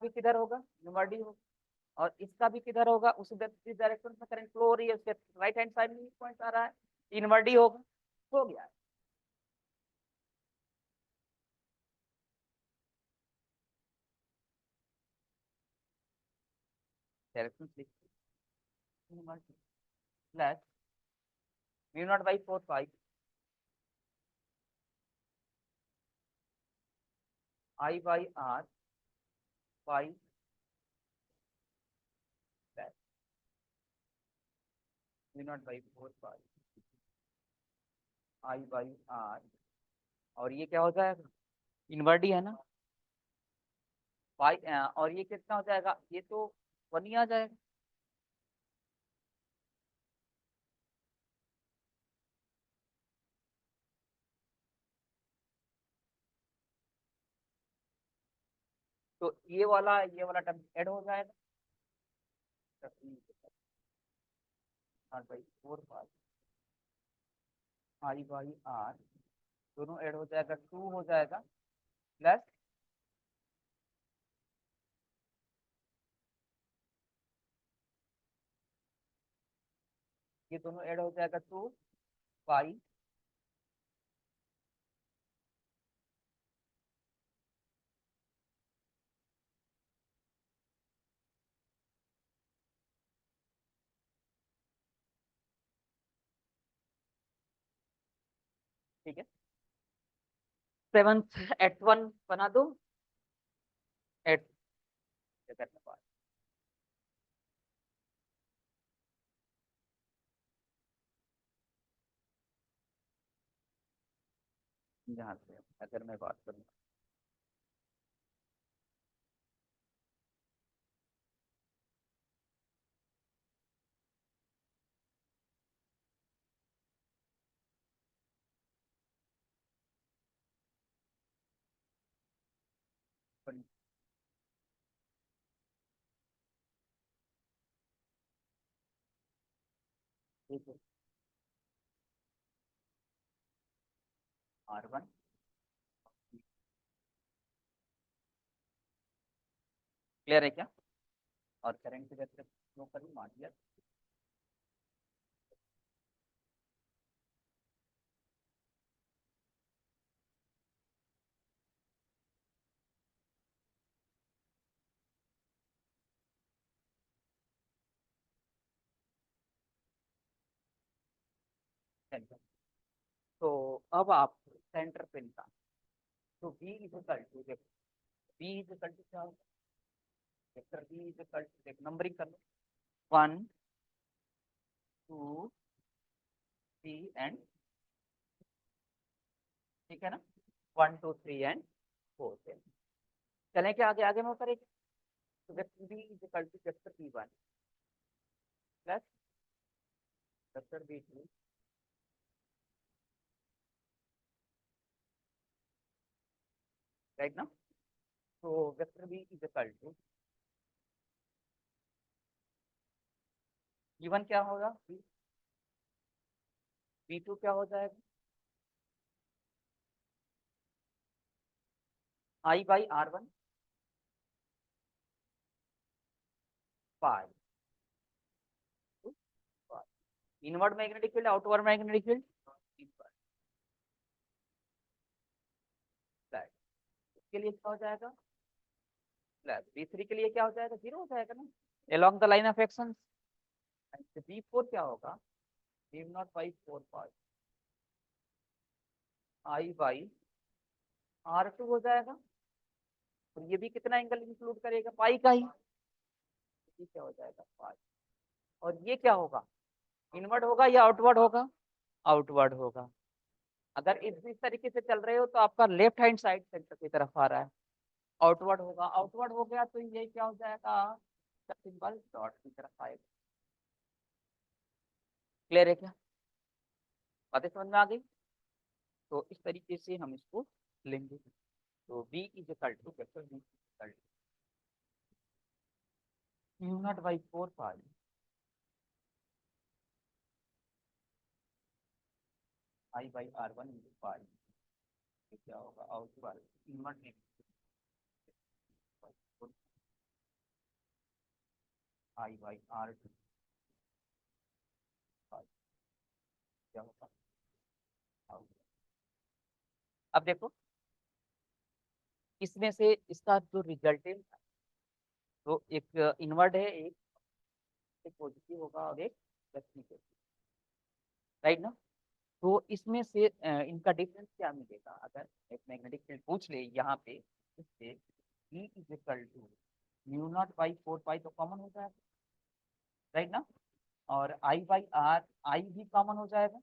Speaker 1: भी किधर होगा, इनवर्ड ही होगा, और इसका भी किधर होगा, उसी डायरेक्शन में करंट फ्लो हो रही है, उसके राइट हैंड साइड में पॉइंट आ रहा है, इनवर्ड ही होगा, हो गया। Direction plus mu not by 4 pi I by R pi plus mu not by 4 pi I by R, और ये क्या हो जाएगा, इनवर्ट ही है ना, पाई, और ये कितना हो जाएगा, ये तो 1 ही आ जाएगा। तो ये वाला टर्म ऐड हो जाएगा, by 4 pi I by R, दोनों ऐड हो जाएगा, 2 हो जाएगा, प्लस ये दोनों ऐड हो जाएगा, 2 पाई ठीक है। सेवंथ एट वन बना दो, एट करने बाद जहाँ से अगर मैं बात करूँ, ठीक है, R1 क्लियर है क्या, और करंट की वजह से फ्लो कर मान लिया, सेंटर। तो अब आप सेंटर पे निकाल, तो बी इज इक्वल टू, देखो बी इज इक्वल टू क्या होगा, vector B is equal to, देखो नंबरिंग कर लो, 1 2 3 एंड, ठीक है ना, 1 2 3 एंड 4 चलें क्या आगे, आगे में करेंगे, तो vector B is equal to vector B one plus vector B two, right ना। तो vector B is equal to, B one क्या होगा, बी टू क्या हो जाएगा, I by R one pi inward magnetic field, outward magnetic field, इसके लिए क्या हो जाएगा, प्लस B3 के लिए क्या हो जाएगा, 0 हो जाएगा ना, along the line of action. B4 क्या होगा, V0/4 पाई I/R2 हो जाएगा। और ये भी कितना एंगल इंक्लूड करेगा, पाई का ही, ये क्या हो जाएगा पाई। और ये क्या होगा, इनवर्ड होगा या आउटवर्ड होगा, आउटवर्ड होगा। अगर इस तरीके से चल रहे हो तो आपका लेफ्ट हैंड साइड सेंटर की तरफ आ रहा है, आउटवर्ड होगा, आउटवर्ड हो गया तो ये क्या हो जाएगा, सिंबल डॉट की तरफ आएगा। क्लियर है क्या, बातें समझ में आ गई। तो इस तरीके से हम इसको लेंगे। तो B is equal to vector B equal to U0/4 pi I/R1 into pi, क्या होगा आउटवर्ड इनवर्ड में I/R2 क्या होगा आउटवर्ड। अब देखो इसमें से इसका जो रिजल्टेंट, तो एक इनवर्ड है, एक पॉजिटिव होगा और एक नेगेटिव, राइट ना। तो इसमें से इनका डिफरेंस क्या मिलेगा, अगर एक मैग्नेटिक फील्ड पूछ ले यहाँ पे, इससे E is equal to U0/4 pi तो कॉमन हो जाएगा, राइट ना। और I/R, I भी कॉमन हो जाएगा,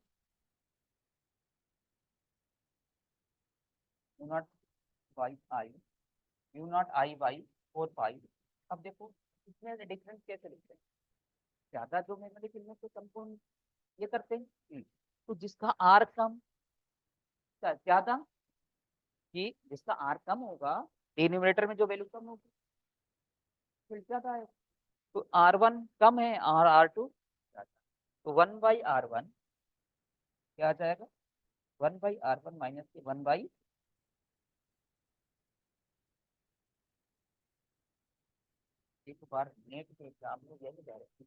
Speaker 1: U0/I, U0I/4 पाई। अब देखो इसमें डिफरेंस कैसे लिखते हैं, ज्यादा जो मैग्नेटिक फील्ड में तो कंपाउंड ये करते हैं, तो जिसका आर कम ज्यादा, कि जिसका आर कम होगा, डिनोमिनेटर में जो वैल्यू कम होगी फील्ड ज्यादा है। तो R1 कम है और R2 तो 1/R1 क्या आ जाएगा, 1/R1 माइनस के 1/, एक बार नेट के एग्जाम में यही जा रहे,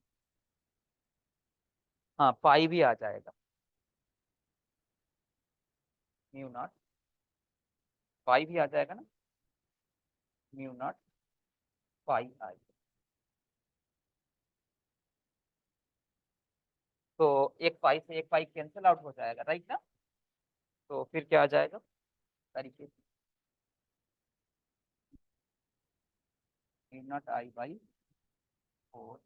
Speaker 1: हाँ पाई भी आ जाएगा, म्यू नॉट पाई भी आ जाएगा ना, म्यू नॉट पाई आई। तो एक पाई से एक पाई कैंसिल आउट हो जाएगा, राइट ना। तो फिर क्या आ जाएगा तरीके से, म्यू0I/4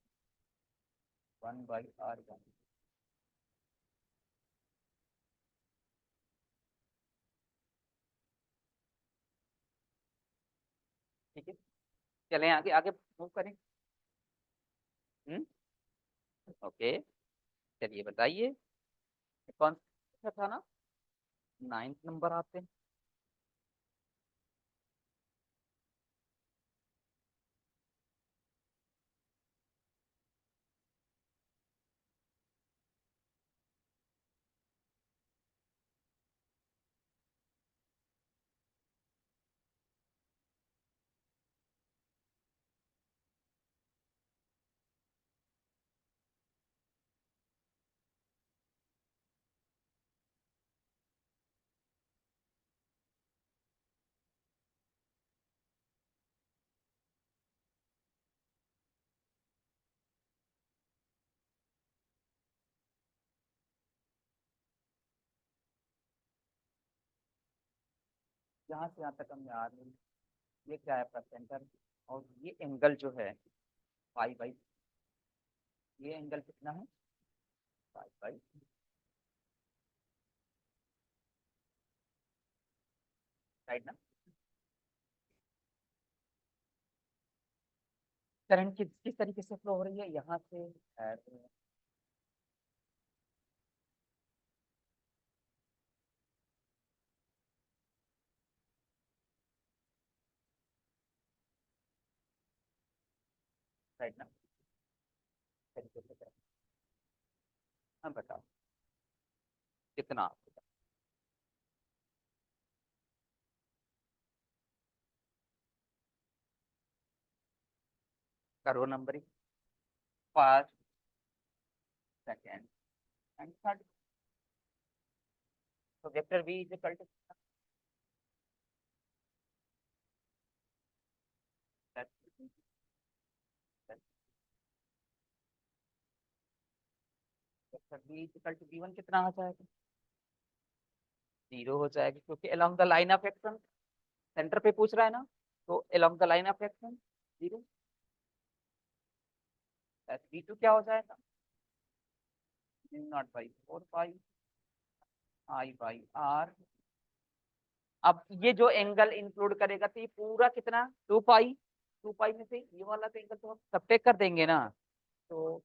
Speaker 1: 1/R1। ठीक है, चलें आगे आगे मूव करें। हम्म, ओके, चलिए बताइए कौन सा था ना, 9th नंबर आते हैं। यहाँ से यहाँ तक हम याद नहीं, ये क्या है आपका सेंटर, और ये एंगल जो है पाई बाई, ये एंगल कितना है पाई बाई, राइट ना। करंट किस तरीके से फ्लो हो रही है यहाँ से, राइट ना, तरीके से करंट, हाँ बताओ कितना, करो नंबरिंग, 5 सेकेंड 30। तो vector v is equal to vector v is equal to v1 कितना आ जाएगा? 0 हो जाएगा, क्योंकि along the line of action center पे पूछ रहा है ना, तो along the line of action 0। v2 क्या हो जाएगा? Mu not by 4 pi I by R. अब ये जो एंगल इंक्लूड करेगा तो ये पूरा कितना 2 पाई, 2 पाई में से ये वाला तो एंगल तो हम सब्ट्रैक्ट कर देंगे ना, तो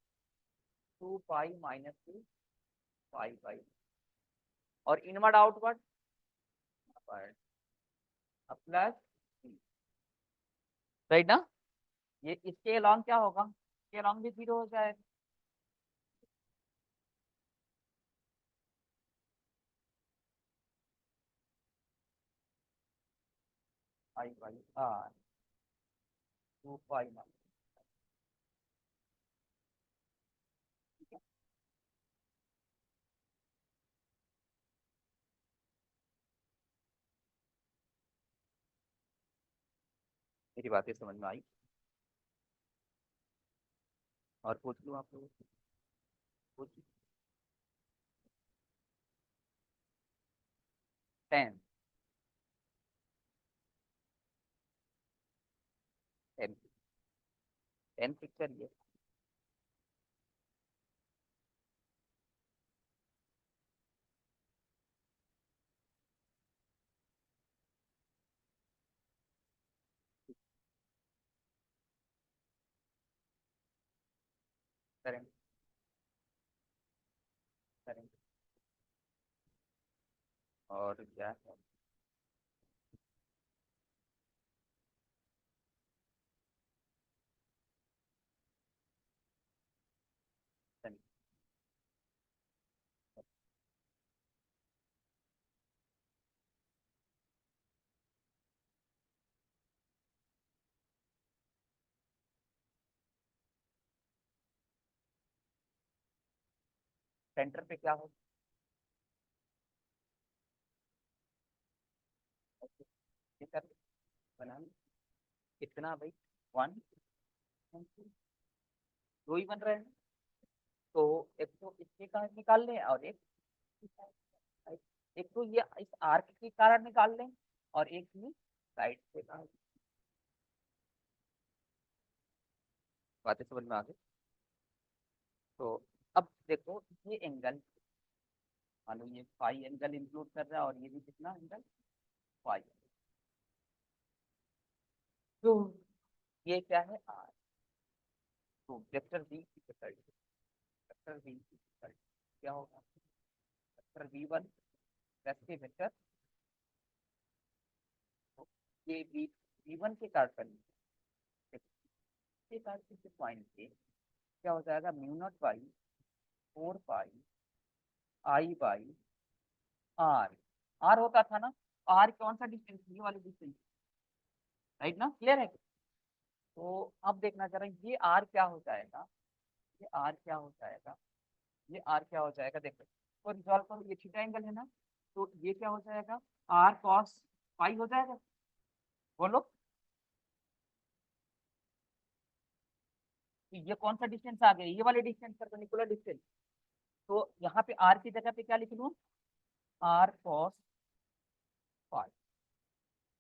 Speaker 1: 2 पाई माइनस 2 पाई बाई, और इनवर्ड आउटवर्ड प्लस, राइट ना। ये इसके अलॉन्ग क्या होगा? इसके अलॉन्ग भी 0 हो जाएगा। I by R 2 pi minus, ठीक है। मेरी बातें समझ में आई? और पूछ लूँ आप लोगों से? पूछ। 10, 10, 10 पिक्चर ये। करेंगे, करेंगे। और क्या है? सेंटर पे क्या हो? ये कर बनाना कितना भाई? 1, 2, दो ही बन रहे हैं, तो एक तो इसके कारण निकाल लें और एक तो ये इस आर्क के कारण निकाल लें और एक ये साइड से निकाल। बातें समझ में आ गई? तो अब देखो ये एंगल, मान लो ये फाई एंगल इंक्लूड कर रहा है और ये भी कितना एंगल फाई, तो ये क्या है आर। तो वेक्टर बी की रिजल्ट, वेक्टर बी की रिजल्ट क्या होगा? वेक्टर v1 प्लस के वेक्टर, ये v1 के कार्ड पर के कार्ड के पॉइंट पे क्या हो जाएगा? Mu not by 4 pi I by R. R होता था ना, आर कौन सा डिस्टेंस? ये वाली डिस्टेंस, राइट ना, क्लियर है? तो अब देखना चाह रहे हैं ये आर क्या हो जाएगा, ये आर क्या हो जाएगा, ये आर क्या हो जाएगा, देखो तो रिजॉल्व करो, ये थीटा एंगल है ना, तो ये क्या हो जाएगा? आर कॉस फाई हो जाएगा। बोलो, तो ये कौन सा डिस्टेंस आ गया? ये वाले डिस्टेंस, परपेंडिकुलर डिस्टेंस। तो यहाँ पे आर की जगह पे क्या लिख लूँ? आर कॉस फाई,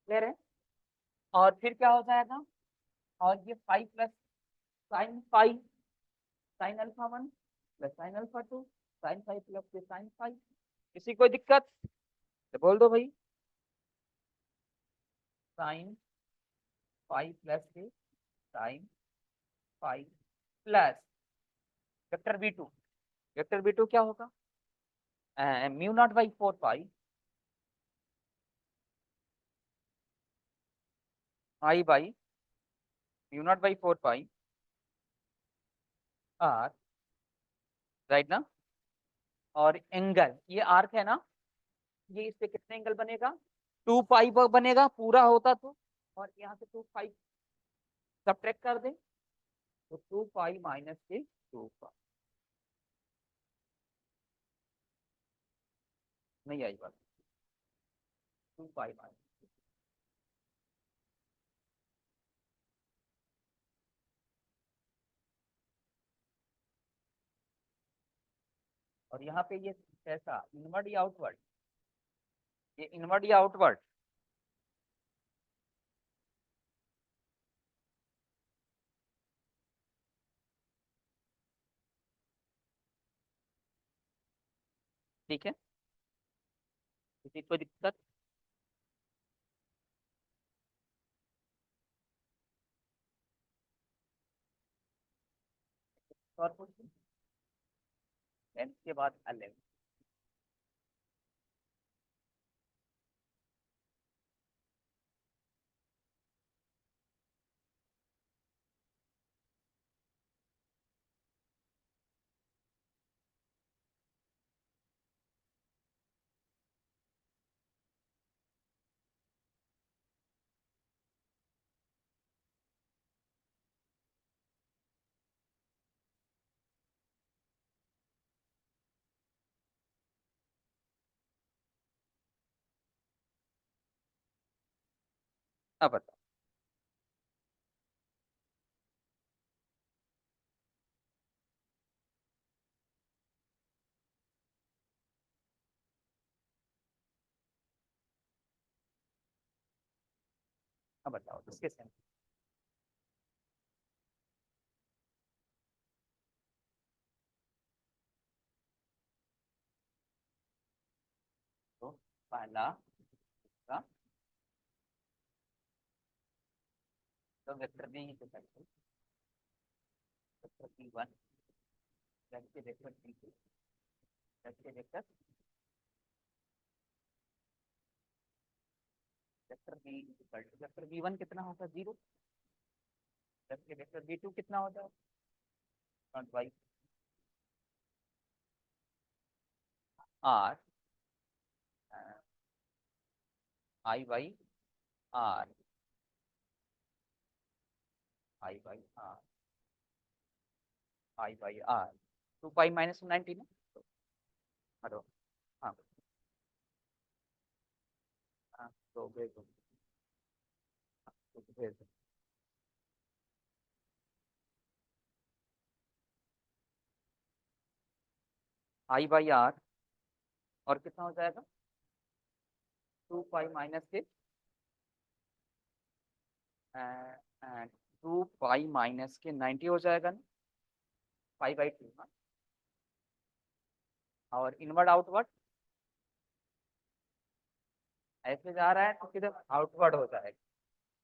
Speaker 1: क्लियर है? और फिर क्या हो जाएगा? और ये five plus sine five, sine alpha 1 plus sine alpha 2, sine five plus sine five. किसी कोई दिक्कत तो बोल दो भाई। साइन फाइव प्लस के sine five plus vector v2, vector v2 क्या होगा? Mu not by 4 pi I by mu not by 4 pi R, right ना। और एंगल ये आर्क है ना, ये इस पे कितने एंगल बनेगा? 2 पाई बनेगा पूरा होता तो, और यहाँ से 2 पाई सब्ट्रैक्ट कर दे, तो 2 पाई माइनस के 2 पाई। नहीं आई बात। 2 पाई माइनस, और यहाँ पे ये कैसा, इनवर्ड या आउटवर्ड? ये इनवर्ड या आउटवर्ड? ठीक है, किसी को दिक्कत? और कुछ? 10 के बाद 11। अब बताओ। अब बताओ इसके सेंस। तो पहला का तो वेक्टर में ही तो vector B one, vector B two, vector vector B one कितना होगा? 0। वेक्टर बी टू कितना होता है? Naught by R, I by R, I by R, I by R. 2 pi minus 19 है। हटो। हाँ हाँ, तो भेज दो, तो भेज दो। आई बाई आर, और कितना हो जाएगा? 2 पाई माइनस के 90 हो जाएगा ना? 5/2 हाँ। और इनवर्ड आउटवर्ड ऐसे जा रहा है तो किधर आउटवर्ड हो जाएगा?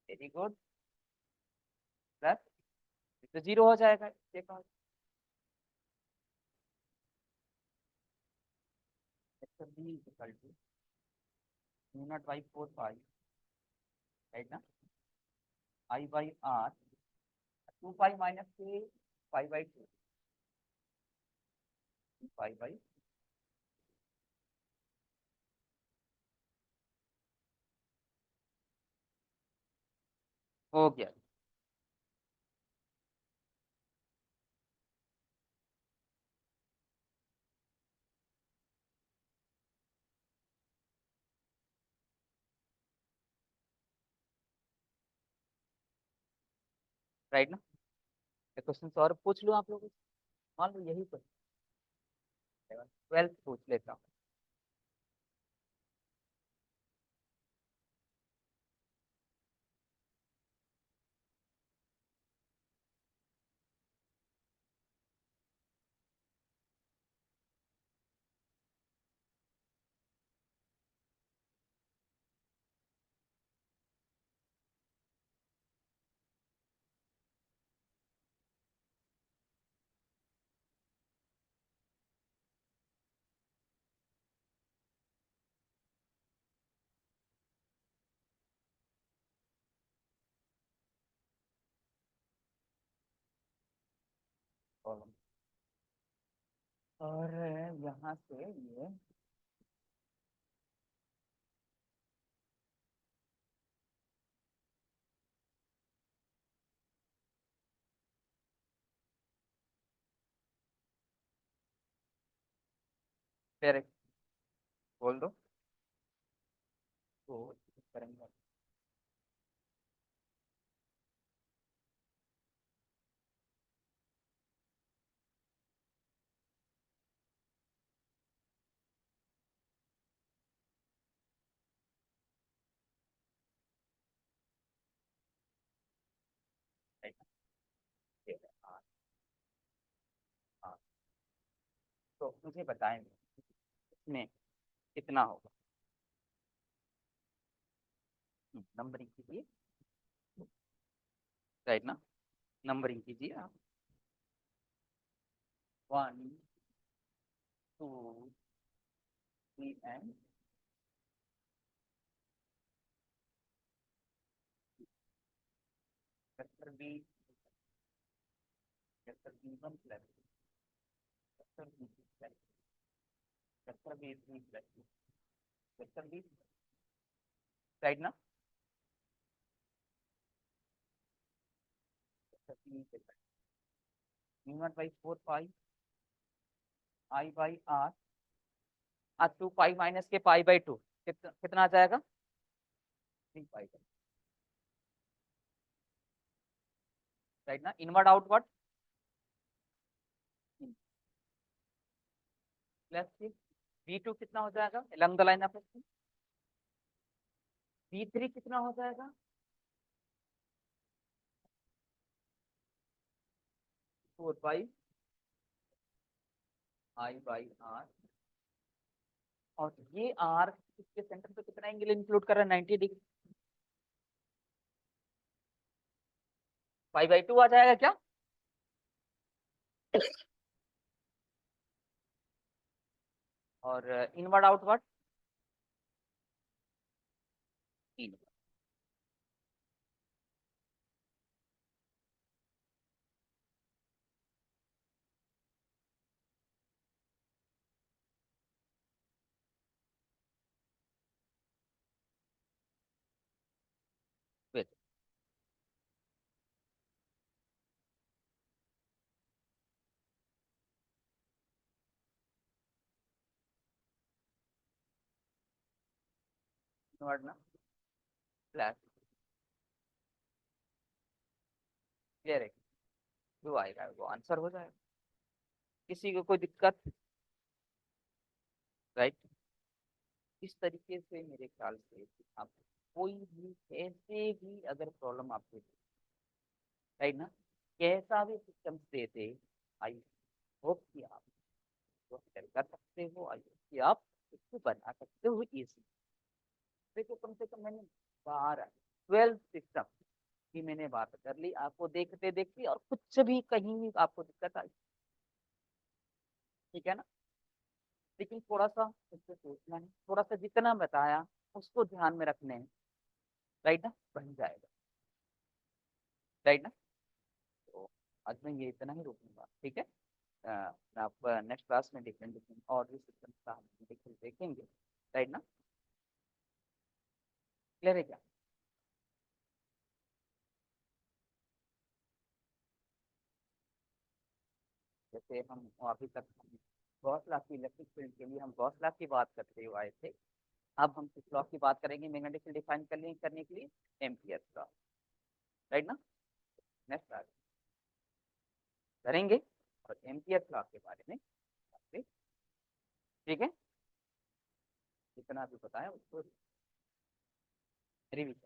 Speaker 1: Very good. प्लस, तो 0 हो जाएगा, देखो। Vector B equal to mu not by 4 pi, right ना? I by R, 2 pi minus के 5/2, 5/, हो गया। राइट ना? क्वेश्चन और पूछ लो आप लोग, मान लो यही क्वेश्चन 12th पूछ लेता हूँ। कॉलम, और यहाँ से ये फिर बोल दो। तो करेंगे। ठीक है, हाँ। हाँ, तो मुझे बताएं इसमें कितना होगा। नंबरिंग कीजिए। राइट ना। नंबरिंग कीजिए आप। 1 2 3 and vector B. Vector B1 plus vector B2 plus vector B3 plus vector B। Right ना। E0/4 pi I by R. 2 pi minus के पाई/2 कितना आ जाएगा? 3 पाई। राइट ना। इनवर्ड आउटवर्ड प्लस B2 कितना हो जाएगा along the line of B3 कितना हो जाएगा? 4 पाई I बाई आर। और ये आर इसके सेंटर पे कितना एंगल इंक्लूड कर रहा है? 90 डिग्री। पाई/2 आ जाएगा क्या? और इनवर्ड आउटवर्ड 3। फिर इनवर्ड ना प्लस क्लियर है। जो आएगा वो आंसर हो जाएगा। किसी को कोई दिक्कत? राइट। इस तरीके से मेरे ख्याल से आप कोई भी कैसे भी अगर प्रॉब्लम आपको, राइट ना, कैसा भी सिस्टम देते, आई होप कि आप वो handle कर सकते हो। आई होप कि आप इसको बना सकते हो इजी। देखो कम से कम मैंने 12 सिस्टम की मैंने बात कर ली आपको देखते देखते, और कुछ भी कहीं भी आपको दिक्कत आई, ठीक है ना। लेकिन थोड़ा सा उससे सोचना है, थोड़ा सा जितना बताया उसको ध्यान में रखने हैं। राइट ना। बन जाएगा। राइट ना। तो आज मैं ये इतना ही रोकूंगा, ठीक है। मैं आप नेक्स्ट क्लास में डिफरेंट डिफरेंट और भी सिस्टम का हम देखेंगे। राइट ना। क्लियर है क्या? जैसे हम अभी तक हम गॉस लॉ की इलेक्ट्रिक फील्ड के लिए हम गॉस लॉ की बात करते हुए आए थे। अब हम किस लॉ की बात करेंगे मैग्नेटिक फील्ड डिफाइन करने के लिए? Ampere law. राइट ना। नेक्स्ट क्लास करेंगे और एम्पियर लॉ के बारे में बात करें, ठीक है। जितना भी बताया उसको रिवीजन